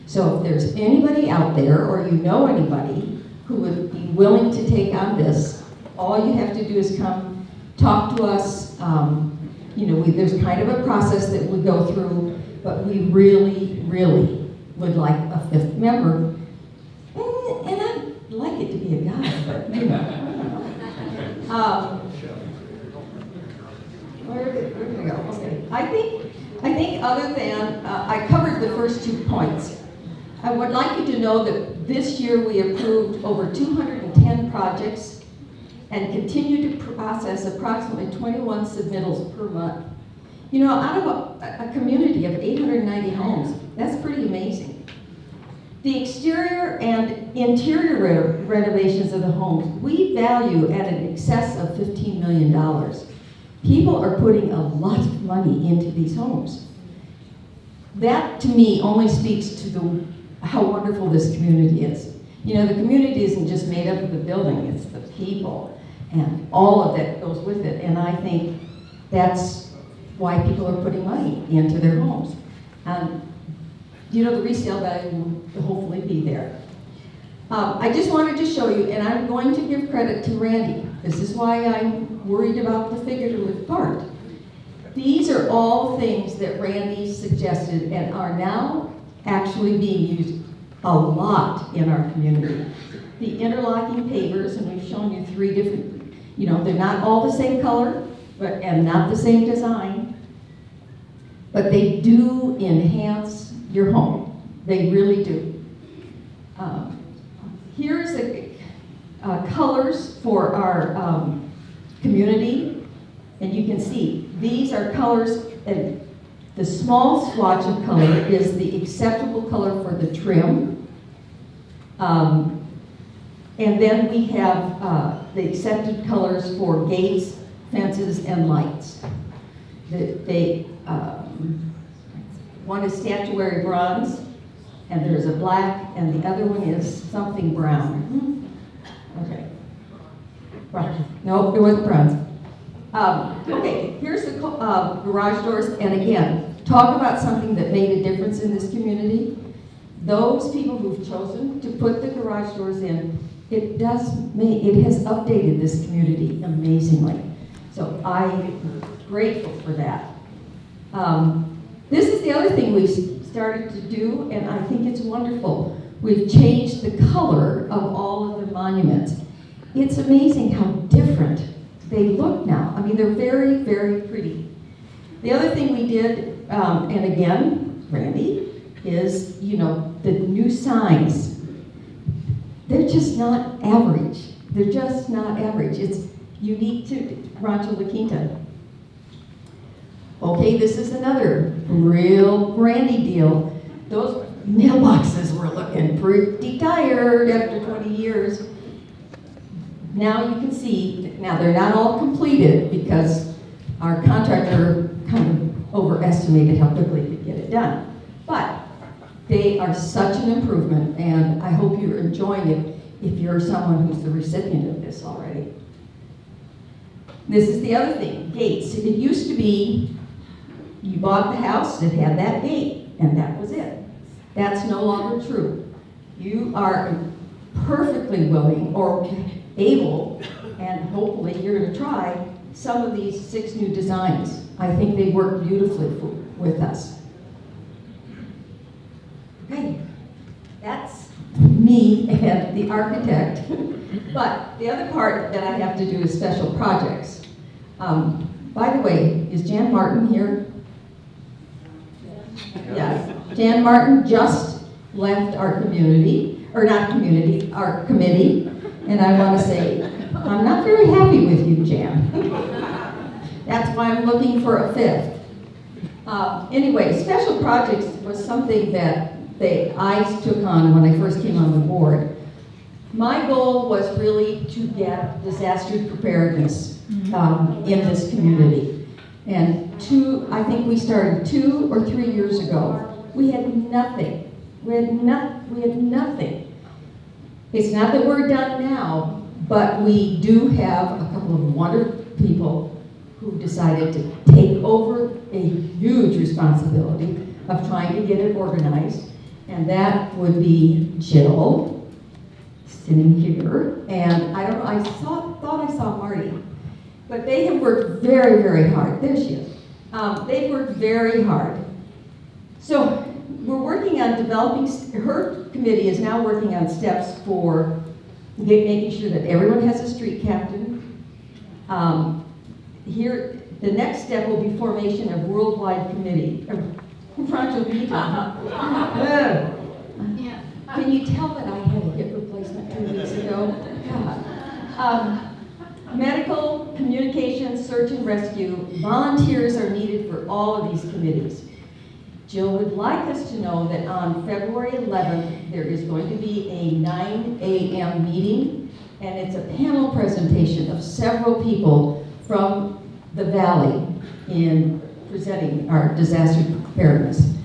So if there's anybody out there, or you know anybody who would be willing to take on this, all you have to do is come talk to us. You know, there's kind of a process that we go through, but we really, really would like a 5th member. And I'd like it to be a guy, but you know. Where did we go? Okay. I think other than, I covered the first 2 points. I would like you to know that this year we approved over 210 projects and continue to process approximately 21 submittals per month. You know, out of a community of 890 homes, that's pretty amazing. The exterior and interior renovations of the homes, we value at an excess of $15 million. People are putting a lot of money into these homes. That, to me, only speaks to how wonderful this community is. You know, the community isn't just made up of the building, it's the people, and all of that goes with it. And I think that's why people are putting money into their homes. You know, the resale value will hopefully be there. I just wanted to show you, and I'm going to give credit to Randy. This is why I'm worried about the figurative part. These are all things that Randy suggested and are now actually being used a lot in our community. The interlocking pavers, and we've shown you 3 different, you know, they're not all the same color, and not the same design, but they do enhance your home. They really do. Here's the colors for our community, and you can see these are colors, and the small swatch of color is the acceptable color for the trim. And then we have the accepted colors for gates, fences, and lights. One is statuary bronze, and there's a black, and the other one is something brown. Okay. Brown. No, it wasn't bronze. Okay, here's the garage doors, and again, talk about something that made a difference in this community. Those people who've chosen to put the garage doors in, it has updated this community amazingly. So I'm grateful for that. This is the other thing we've started to do, and I think it's wonderful. We've changed the color of all of the monuments. It's amazing how different they look now. I mean, they're very, very pretty. The other thing we did, and again, Randy, is, you know, the new signs. They're just not average. They're just not average. It's unique to Rancho La Quinta. Okay, this is another real Randy deal. Those mailboxes were looking pretty tired after 20 years. Now you can see, now they're not all completed because our contractor kind of overestimated how quickly he could get it done. But they are such an improvement, and I hope you're enjoying it if you're someone who's the recipient of this already. This is the other thing, gates. It used to be, you bought the house, it had that gate, and that was it. That's no longer true. You are perfectly willing or able, and hopefully you're going to try some of these 6 new designs. I think they work beautifully with us. Okay, that's me and the architect. But the other part that I have to do is special projects. By the way, is Jan Martin here? Yes. Jan Martin just left our community, or not community, our committee. And I want to say, I'm not very happy with you, Jan. That's why I'm looking for a 5th. Anyway, special projects was something that I took on when I first came on the board. My goal was really to get disaster preparedness in this community. And I think we started 2 or 3 years ago. We had nothing. We had nothing. It's not that we're done now, but we do have a couple of wonderful people who decided to take over a huge responsibility of trying to get it organized. And that would be Jill, sitting here, and I don't know, I thought I saw Marty. But they have worked very, very hard. There she is. They've worked very hard. So we're working on developing, her committee is now working on steps for making sure that everyone has a street captain. Here, the next step will be formation of worldwide committee. Rancho La Quinta. Yeah. Can you tell that I had a hip replacement 2 weeks ago? God. Medical, communications, search and rescue, volunteers are needed for all of these committees. Jill would like us to know that on February 11th, there is going to be a 9 a.m. meeting, and it's a panel presentation of several people from the Valley in presenting our disaster preparedness.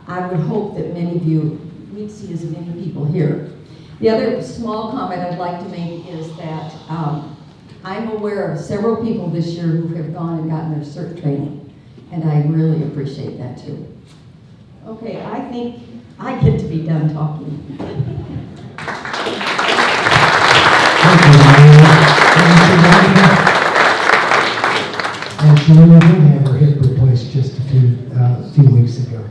I would hope that many of you, we'd see as many people here. The other small comment I'd like to make is that I'm aware of several people this year who have gone and gotten their CERT training, and I really appreciate that too. Okay, I think I get to be done talking. Thank you, Maria. And Shalina did have her hip replaced just a few weeks ago.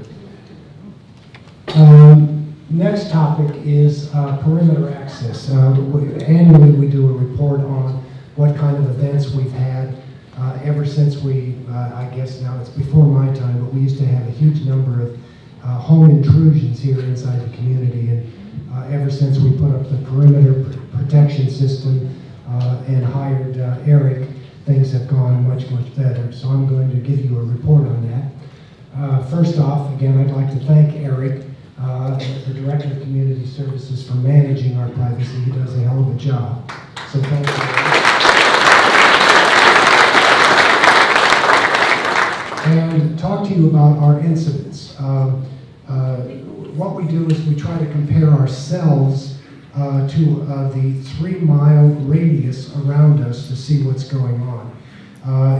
Next topic is perimeter access. Annually, we do a report on what kind of events we've had. Ever since I guess now it's before my time, but we used to have a huge number of home intrusions here inside the community. And ever since we put up the perimeter protection system and hired Eric, things have gone much, much better. So I'm going to give you a report on that. First off, again, I'd like to thank Eric, the Director of Community Services, for managing our privacy. He does a hell of a job. So thank you, Eric. And talk to you about our incidents. What we do is we try to compare ourselves to the 3-mile radius around us to see what's going on.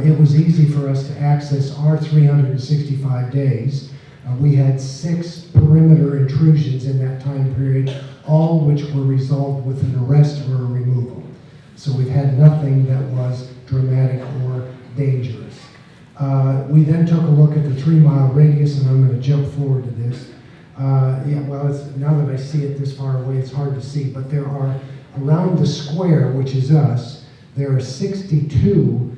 It was easy for us to access our 365 days. We had 6 perimeter intrusions in that time period, all which were resolved with an arrest or a removal. So we've had nothing that was dramatic or dangerous. We then took a look at the 3-mile radius, and I'm going to jump forward to this. Yeah, well, now that I see it this far away, it's hard to see, but there are, around the square, which is us, there are 62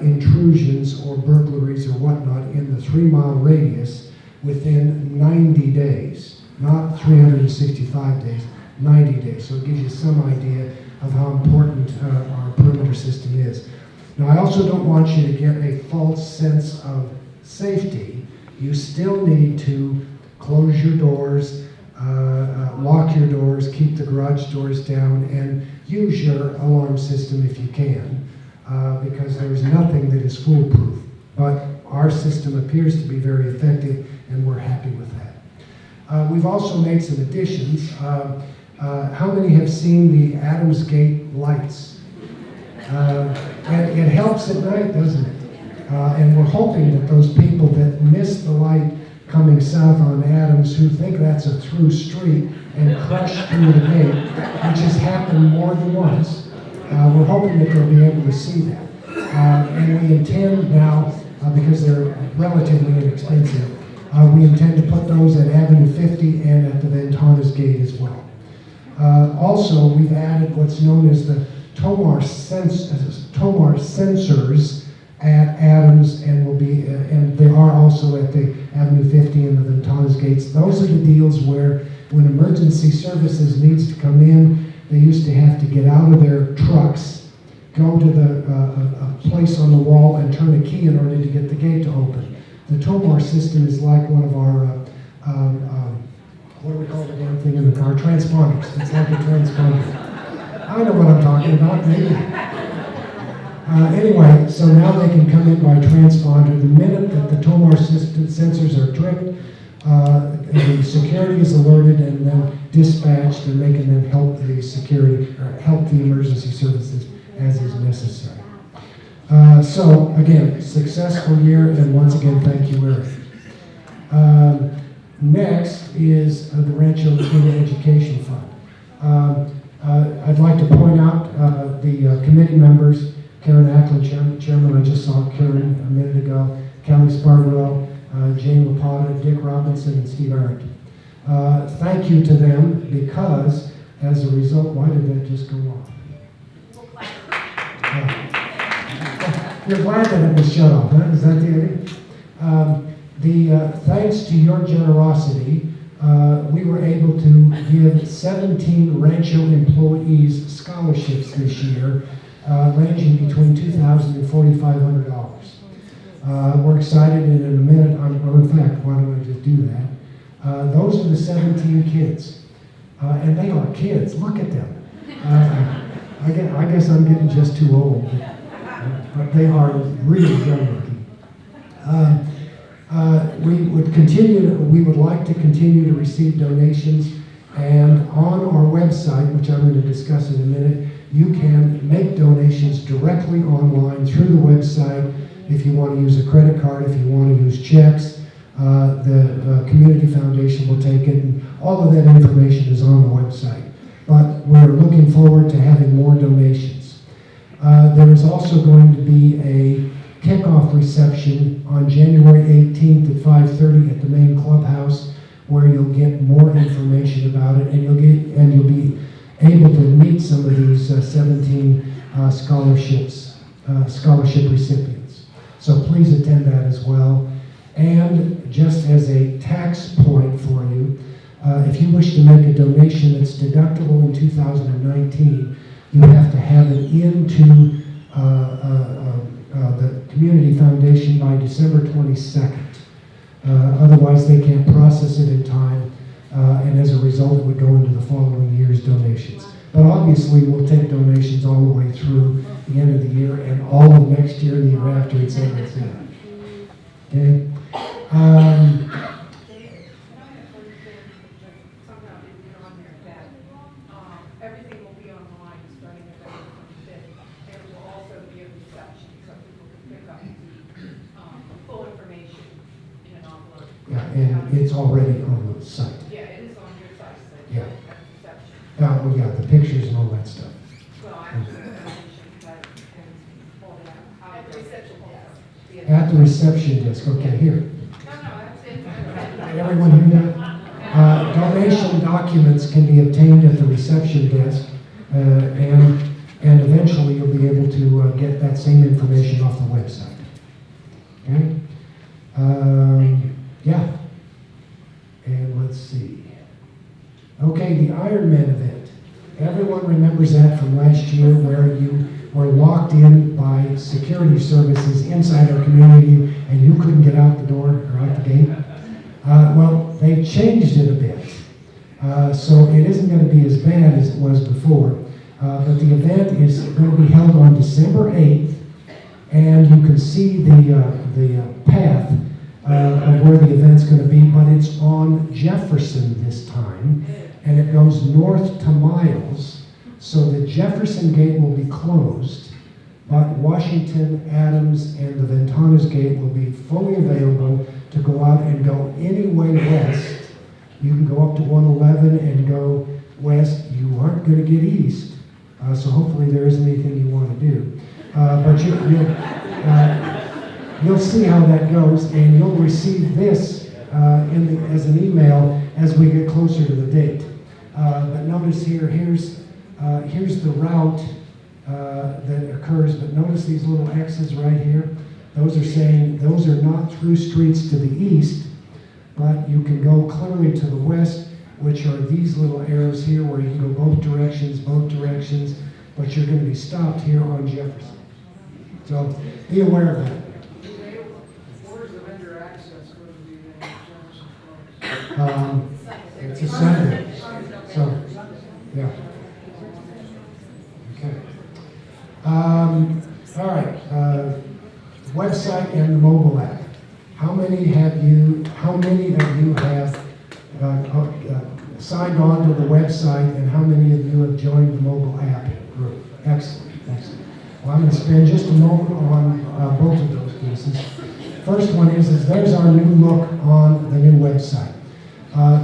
intrusions or burglaries or whatnot in the 3-mile radius within 90 days, not 365 days, 90 days. So it gives you some idea of how important our perimeter system is. Now, I also don't want you to get a false sense of safety. You still need to close your doors, lock your doors, keep the garage doors down, and use your alarm system if you can, because there's nothing that is foolproof. But our system appears to be very effective, and we're happy with that. We've also made some additions. How many have seen the Adams Gate lights? It helps at night, doesn't it? And we're hoping that those people that miss the light coming south on Adams, who think that's a through street and crush through the gate, which has happened more than once, we're hoping that they'll be able to see that. And we intend now, because they're relatively inexpensive, we intend to put those at Avenue 50 and at the Ventanas Gate as well. Also, we've added what's known as the Tomar sensors at Adams, and will be, and they are also at the Avenue 50 and the Ventanas Gates. Those are the deals where, when emergency services needs to come in, they used to have to get out of their trucks, go to a place on the wall, and turn a key in order to get the gate to open. The Tomar system is like one of our what do we call the damn thing in the car? Transponders. It's like a transponder. I know what I'm talking about, maybe. Anyway, so now they can come in by transponder. The minute that the Tomar system sensors are tripped, the security is alerted and then dispatched, and they can then help the security, or help the emergency services as is necessary. So again, successful year, and once again, thank you, Eric. Next is the Rancho Community Education Fund. I'd like to point out the committee members, Karen Ackland, Chairman, I just saw Karen a minute ago, Kelly Sparwell, Jane Lapata, Dick Robinson, and Steve Arrington. Thank you to them, because as a result, why did that just go off? You're glad that it was shut off, huh? Is that the idea? Thanks to your generosity, we were able to give 17 Rancho employees scholarships this year, ranging between $2,000 and $4,500. We're excited, and in a minute, well, in fact, why don't I just do that? Those are the 17 kids, and they are kids. Look at them. I guess I'm getting just too old, but they are really young looking. We would like to continue to receive donations, and on our website, which I'm going to discuss in a minute, you can make donations directly online through the website. If you want to use a credit card, if you want to use checks, the Community Foundation will take it, and all of that information is on the website. But we're looking forward to having more donations. There is also going to be a kickoff reception on January 18th at 5:30 at the main clubhouse, where you'll get more information about it, and you'll be able to meet some of these 17 scholarship recipients. So please attend that as well. And just as a tax point for you, if you wish to make a donation that's deductible in 2019, you have to have it into the Community Foundation by December 22nd. Otherwise, they can't process it in time, and as a result, it would go into the following year's donations. But obviously, we'll take donations all the way through the end of the year, and all of next year, and the year after, etc. Okay? Everything will be online starting November 25th. There will also be a reception so people can pick up the full information in an envelope. Yeah, and it's already on the site. Yeah, it is on your site, so Yeah. at the reception. Well, yeah, the pictures and all that stuff. Well, I have the information, but all that. At the reception desk. At the reception desk, okay, here. No, that's it. Everyone hear that? information documents can be obtained at the reception desk, and eventually you'll be able to get that same information off the website. Okay? Yeah. And let's see. Okay, the Ironman event. Everyone remembers that from last year where you were locked in by security services inside our community and you couldn't get out the door or out the gate. Well, they've changed it a bit. So it isn't going to be as bad as it was before. But the event is going to be held on December 8th, and you can see the path of where the event's going to be, but it's on Jefferson this time, and it goes north to Miles, so the Jefferson gate will be closed, but Washington, Adams, and the Ventanas gate will be fully available to go out and go any way west. You can go up to 111 and go west. You aren't going to get east, so hopefully there isn't anything you want to do. But you'll see how that goes, and you'll receive this as an email as we get closer to the date. But notice here, here's the route that occurs, but notice these little X's right here. Those are saying those are not through streets to the east, but you can go clearly to the west, which are these little arrows here where you can go both directions, but you're going to be stopped here on Jefferson. So be aware of that. Where's the vendor access going to be in Jefferson? It's a Sunday. So, yeah. Okay. All right. Website and the mobile app. How many of you have signed on to the website, and how many of you have joined the mobile app group? Excellent. Well, I'm going to spend just a moment on both of those pieces. First one is there's our new look on the new website.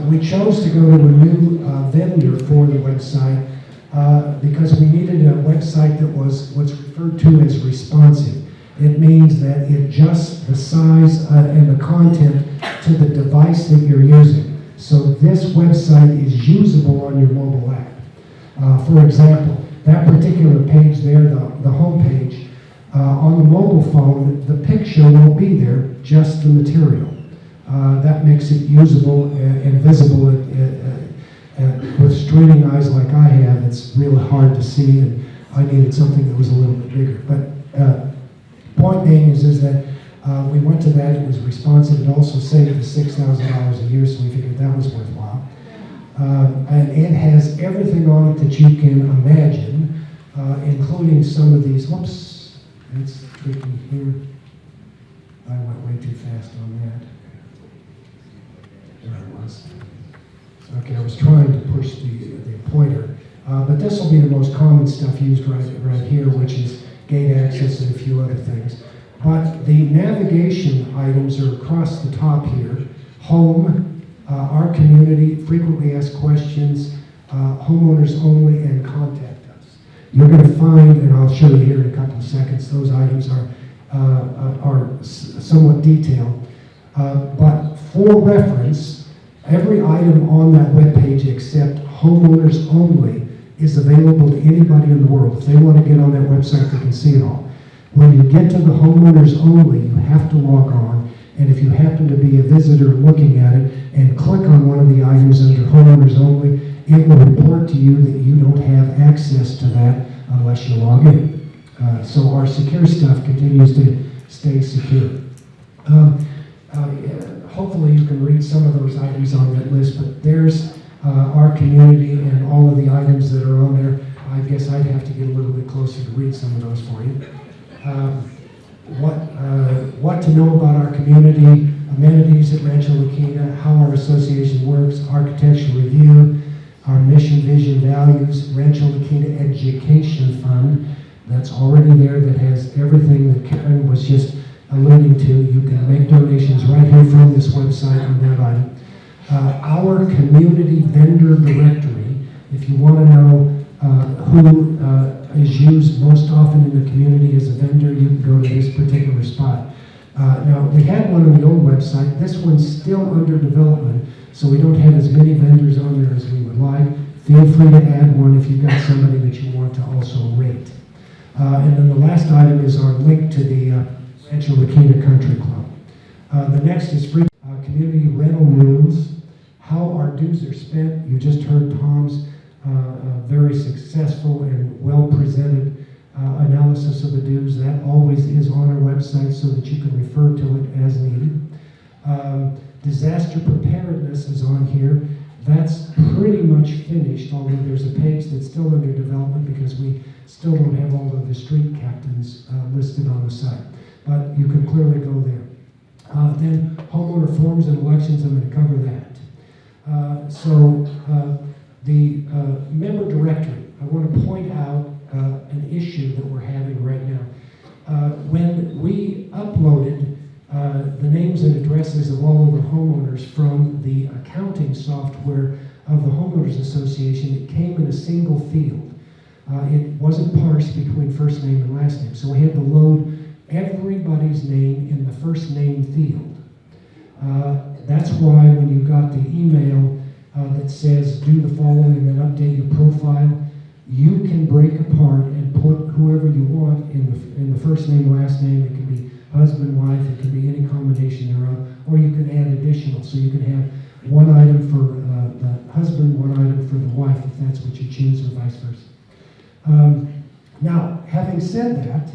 We chose to go to a new vendor for the website because we needed a website that was what's referred to as responsive. It means that it adjusts the size and the content to the device that you're using. So this website is usable on your mobile app. For example, that particular page there, the home page, on the mobile phone, the picture won't be there, just the material. That makes it usable and visible. With straining eyes like I have, it's really hard to see, and I needed something that was a little bit bigger. But point being is that we went to that, it was responsive, it also saved us $6,000 a year, so we figured that was worthwhile. And it has everything on it that you can imagine, including some of these, whoops, it's tricky here. I went way too fast on that. There it was. Okay, I was trying to push the pointer. But this will be the most common stuff used right here, which is gate access and a few other things. But the navigation items are across the top here. Home, our community, frequently asked questions, homeowners only, and contact us. You're going to find, and I'll show you here in a couple of seconds, those items are somewhat detailed. But for reference, every item on that webpage except homeowners only is available to anybody in the world. If they want to get on that website, they can see it all. When you get to the homeowners only, you have to log on, and if you happen to be a visitor looking at it and click on one of the items under homeowners only, it will report to you that you don't have access to that unless you log in. So our secure stuff continues to stay secure. Hopefully you can read some of those items on that list, but there's our community and all of the items that are on there. I guess I'd have to get a little bit closer to read some of those for you. What to know about our community, amenities at Rancho La Quinta, how our association works, architectural review, our mission, vision, values, Rancho La Quinta Education Fund, that's already there, that has everything that Karen was just alluding to. You can make donations right here from this website on that item. Our community vendor directory, if you want to know who is used most often in the community as a vendor, you can go to this particular spot. Now, we had one on the old website. This one's still under development, so we don't have as many vendors on there as we would like. Feel free to add one if you've got somebody that you want to also rate. And then the last item is our link to the Rancho La Quinta Country Club. The next is free community rental rules. How our dues are spent. You just heard Tom's very successful and well-presented analysis of the dues. That always is on our website so that you can refer to it as needed. Disaster preparedness is on here. That's pretty much finished, although there's a page that's still under development because we still don't have all of the street captains listed on the site. But you can clearly go there. Then homeowner forms and elections, I'm going to cover that. The member directory, I want to point out an issue that we're having right now. When we uploaded the names and addresses of all of the homeowners from the accounting software of the Homeowners Association, it came in a single field. It wasn't parsed between first name and last name, so we had to load everybody's name in the first name field. That's why when you got the email that says do the following and then update your profile, you can break apart and put whoever you want in the first name, last name. It can be husband, wife, it can be any combination thereof, or you can add additional. So you can have one item for the husband, one item for the wife, if that's what you choose, or vice versa. Now, having said that,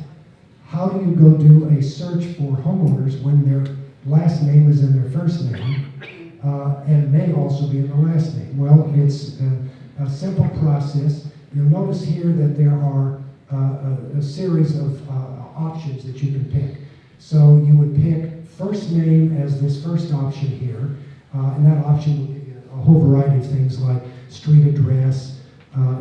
how do you go do a search for homeowners when their last name is in their first name and may also be in the last name? Well, it's a simple process. You'll notice here that there are a series of options that you can pick. So you would pick first name as this first option here, and that option will give you a whole variety of things like street address,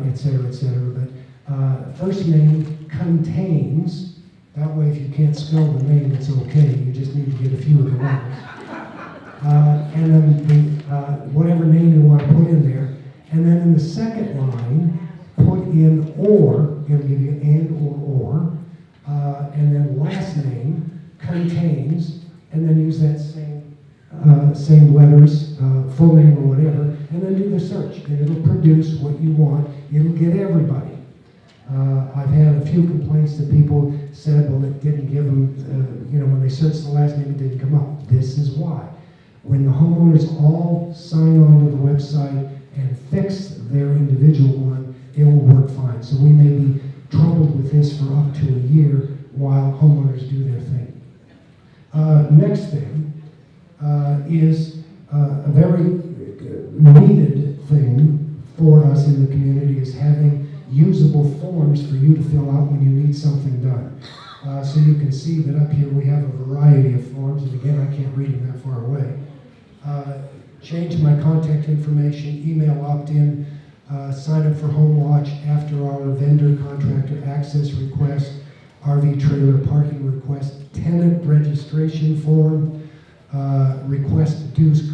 et cetera, et cetera. But first name contains. That way, if you can't spell the name, it's okay. You just need to get a few of the letters. And then whatever name you want to put in there. And then in the second line, put in or. It'll give you and or. And then last name contains, and then use that same letters, full name or whatever, and then do the search. And it'll produce what you want. It'll get everybody. I've had a few complaints that people said, well, it didn't give them, when they searched the last name, it didn't come up. This is why. When the homeowners all sign on to the website and fix their individual one, it will work fine. So we may be troubled with this for up to a year while homeowners do their thing. Next thing is a very needed thing for us in the community is having usable forms for you to fill out when you need something done. So you can see that up here we have a variety of forms, and again, I can't read them that far away. Change my contact information, email opt-in, sign up for Home Watch, after our vendor contractor access request, RV trailer parking request, tenant registration form, request dues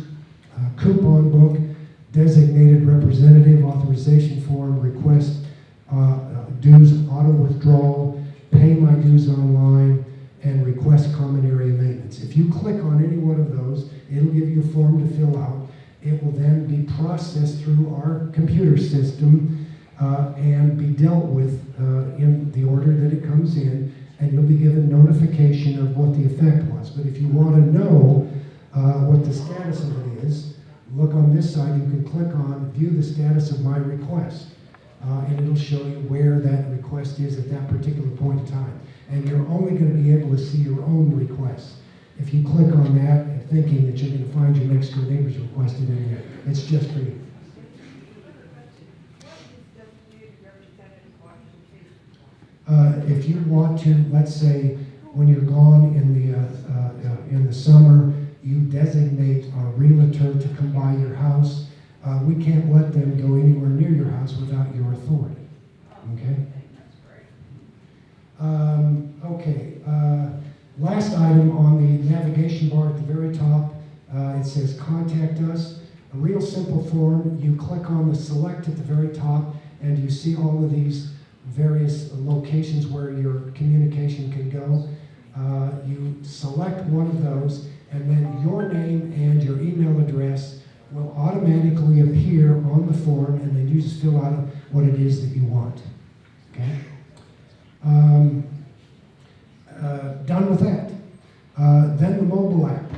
coupon book, designated representative authorization form, request dues auto withdrawal, pay my dues online, and request common area maintenance. If you click on any one of those, it'll give you a form to fill out. It will then be processed through our computer system and be dealt with in the order that it comes in, and you'll be given notification of what the effect was. But if you want to know what the status of it is, look on this side. You can click on view the status of my request, and it'll show you where that request is at that particular point in time. And you're only going to be able to see your own requests. If you click on that and thinking that you're going to find your next door neighbor's requested in there, it's just for you. If you want to, let's say, when you're gone in the summer, you designate a realtor to come by your house. We can't let them go anywhere near your house without your authority. Okay? Okay. Last item on the navigation bar at the very top, it says contact us. A real simple form. You click on the select at the very top, and you see all of these various locations where your communication can go. You select one of those, and then your name and your email address will automatically appear on the form, and then you just fill out what it is that you want. Okay? Done with that. Then the mobile app.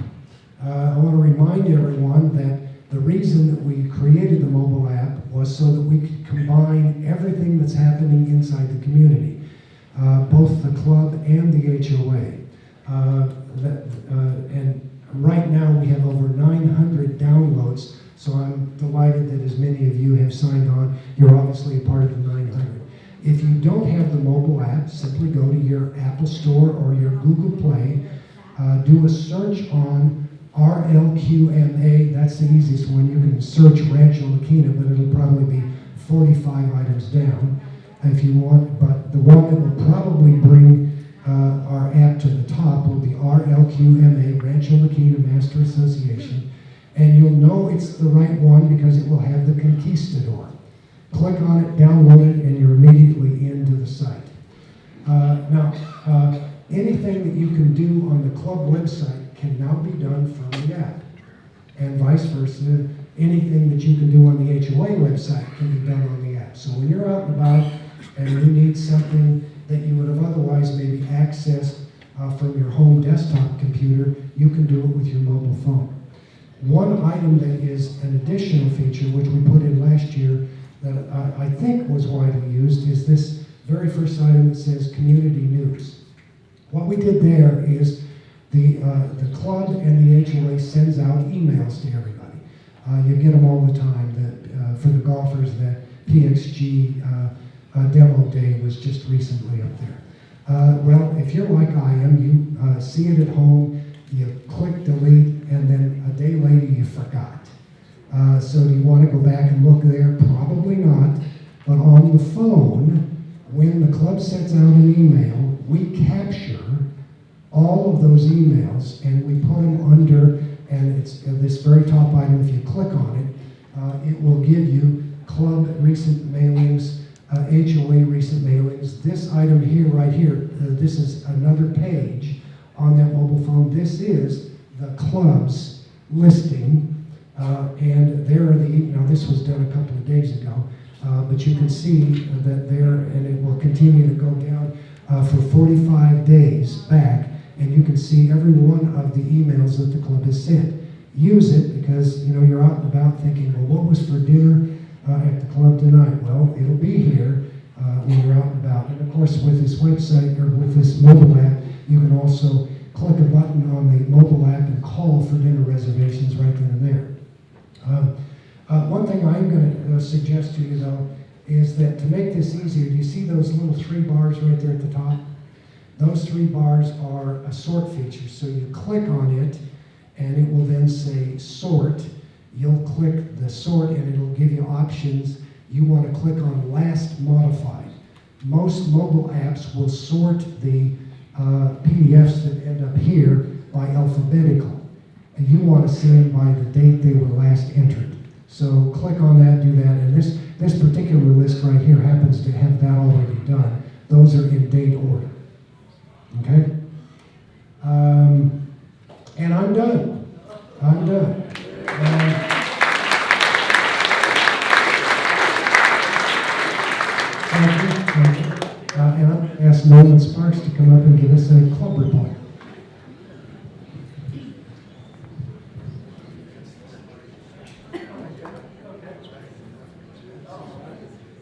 I want to remind everyone that the reason that we created the mobile app was so that we could combine everything that's happening inside the community, both the club and the HOA. And right now we have over 900 downloads, so I'm delighted that as many of you have signed on. You're obviously a part of the 900. If you don't have the mobile app, simply go to your Apple Store or your Google Play, do a search on RLQMA. That's the easiest one. You can search Rancho La Quina, but it'll probably be 45 items down if you want. But the one that will probably bring our app to the top will be RLQMA, Rancho La Quina Master Association. And you'll know it's the right one because it will have the Conquistador. Click on it, download it, and you're immediately into the site. Anything that you can do on the club website can now be done from the app, and vice versa. Anything that you can do on the HOA website can be done on the app. So when you're out and about and you need something that you would have otherwise maybe accessed from your home desktop computer, you can do it with your mobile phone. One item that is an additional feature, which we put in last year, that I think was widely used, is this very first item that says community news. What we did there is the club and the HOA sends out emails to everybody. You get them all the time. For the golfers, the PXG demo day was just recently up there. Well, if you're like I am, you see it at home, you click delete, and then a day later you forgot. So do you want to go back and look there? Probably not. But on the phone, when the club sends out an email, we capture all of those emails and we put them under, and it's this very top item. If you click on it, it will give you club recent mailings, HOA recent mailings. This item here, right here, this is another page on that mobile phone. This is the club's listing, and there are now this was done a couple of days ago, but you can see that there, and it will continue to go down for 45 days back, and you can see every one of the emails that the club has sent. Use it because you're out and about thinking, well, what was for dinner at the club tonight? Well, it'll be here when you're out and about. And of course, with this website or with this mobile app, you can also click a button on the mobile app and call for dinner reservations right then and there. One thing I'm going to suggest to you, though, is that to make this easier, do you see those little 3 bars right there at the top? Those 3 bars are a sort feature. So you click on it, and it will then say sort. You'll click the sort, and it'll give you options. You want to click on last modified. Most mobile apps will sort the PDFs that end up here by alphabetical. And you want to see them by the date they were last entered. So click on that, do that, and this particular list right here happens to have that already done. Those are in date order. Okay? And I'm done. I'm done. Thank you. And I'll ask Nolan Sparks to come up and give us a club report.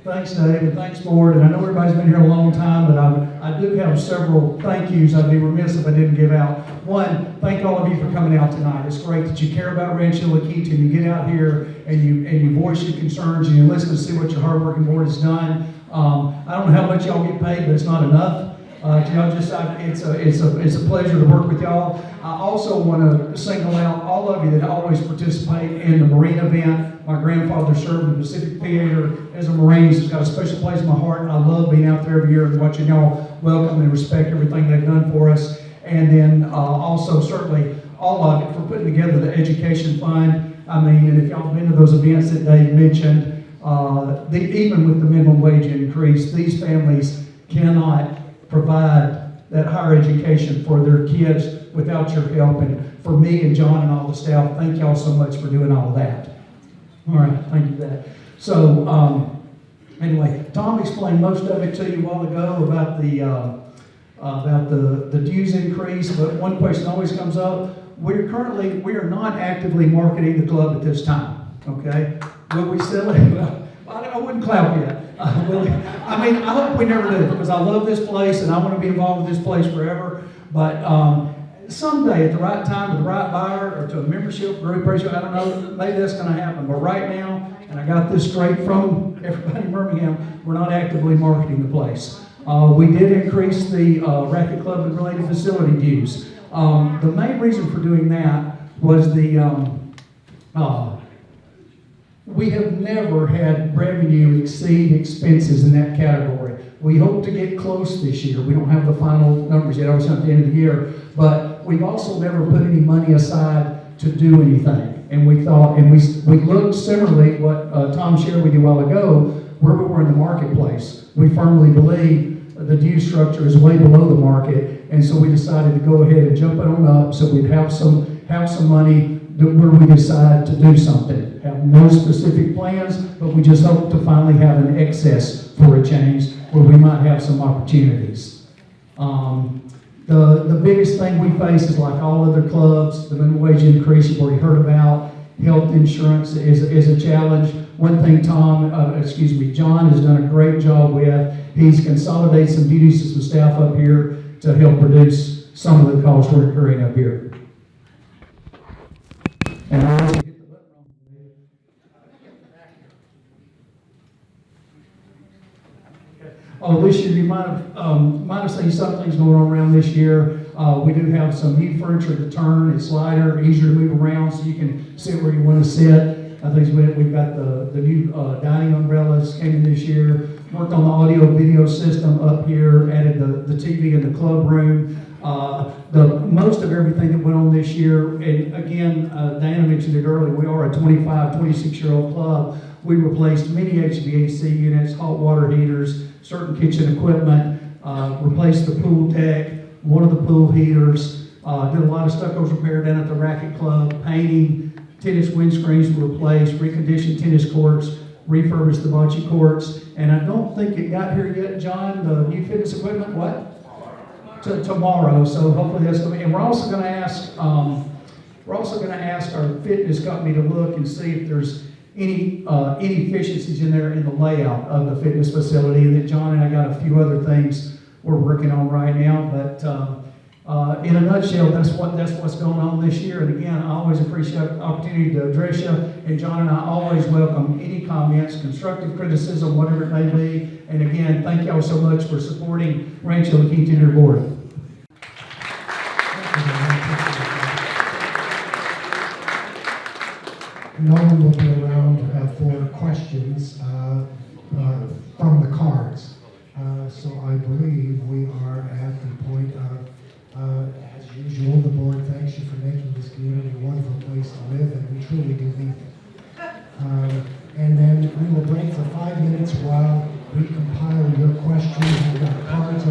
Thanks, Dave, and thanks, Board. And I know everybody's been here a long time, but I do have several thank yous I'd be remiss if I didn't give out. One, thank all of you for coming out tonight. It's great that you care about Rancho La Quina, and you get out here and you voice your concerns and you listen to see what your hardworking board has done. I don't know how much y'all get paid, but it's not enough. It's a pleasure to work with y'all. I also want to single out all of you that always participate in the Marine event. My grandfather served in the Pacific Theater as a Marine, so it's got a special place in my heart. I love being out there every year and watching y'all welcome and respect everything they've done for us. And then also certainly all of it for putting together the education fund. I mean, and if y'all been to those events that Dave mentioned, even with the minimum wage increase, these families cannot provide that higher education for their kids without your help. And for me and John and all the staff, thank y'all so much for doing all of that. All right, thank you for that. So, anyway, Tom explained most of it to you a while ago about the dues increase, but one question always comes up. We are not actively marketing the club at this time, okay? Will we sell it? Well, I wouldn't clap yet. I mean, I hope we never do, because I love this place and I want to be involved with this place forever. But someday, at the right time, with the right buyer, or to a membership group, I don't know, maybe that's going to happen. But right now, and I got this straight from everybody in Birmingham, we're not actively marketing the place. We did increase the racket club and related facility dues. The main reason for doing that was we have never had revenue exceed expenses in that category. We hope to get close this year. We don't have the final numbers yet, obviously at the end of the year, but we've also never put any money aside to do anything. And we thought, and we looked similarly what Tom shared with you a while ago, where we were in the marketplace. We firmly believe the due structure is way below the market, and so we decided to go ahead and jump it on up so we'd have some money where we decide to do something. Have no specific plans, but we just hope to finally have an excess for a change where we might have some opportunities. The biggest thing we face is like all other clubs, the minimum wage increase you've already heard about. Health insurance is a challenge. One thing John has done a great job with. He's consolidated some duties to some staff up here to help reduce some of the costs we're incurring up here. And I always hit the button wrong. Oh, this year you might have seen some things going on around this year. We do have some new furniture to turn. It's lighter, easier to move around, so you can sit where you want to sit. I think we've got the new dining umbrellas came in this year. Worked on the audio video system up here. Added the TV in the club room. Most of everything that went on this year, and again, Diana mentioned it earlier, we are a 25, 26-year-old club. We replaced many HVAC units, hot water heaters, certain kitchen equipment, replaced the pool deck, one of the pool heaters, did a lot of stucco repair down at the racket club, painting, tennis windscreens were replaced, reconditioned tennis courts, refurbished the bocce courts, and I don't think it got here yet, John, the new fitness equipment, what? Tomorrow, so hopefully that's going to be, and we're also going to ask our fitness company to look and see if there's any inefficiencies in there in the layout of the fitness facility. And that John and I got a few other things we're working on right now, but in a nutshell, that's what's going on this year. And again, I always appreciate the opportunity to address you, and John and I always welcome any comments, constructive criticism, whatever it may be. And again, thank y'all so much for supporting Rancho La Quinta Inter Board. Norman will be around for questions from the cards. So I believe we are at the point of, as usual, the board thanks you for making this community a wonderful place to live, and we truly do need it. And then we will break for 5 minutes while we compile your questions. We've got cards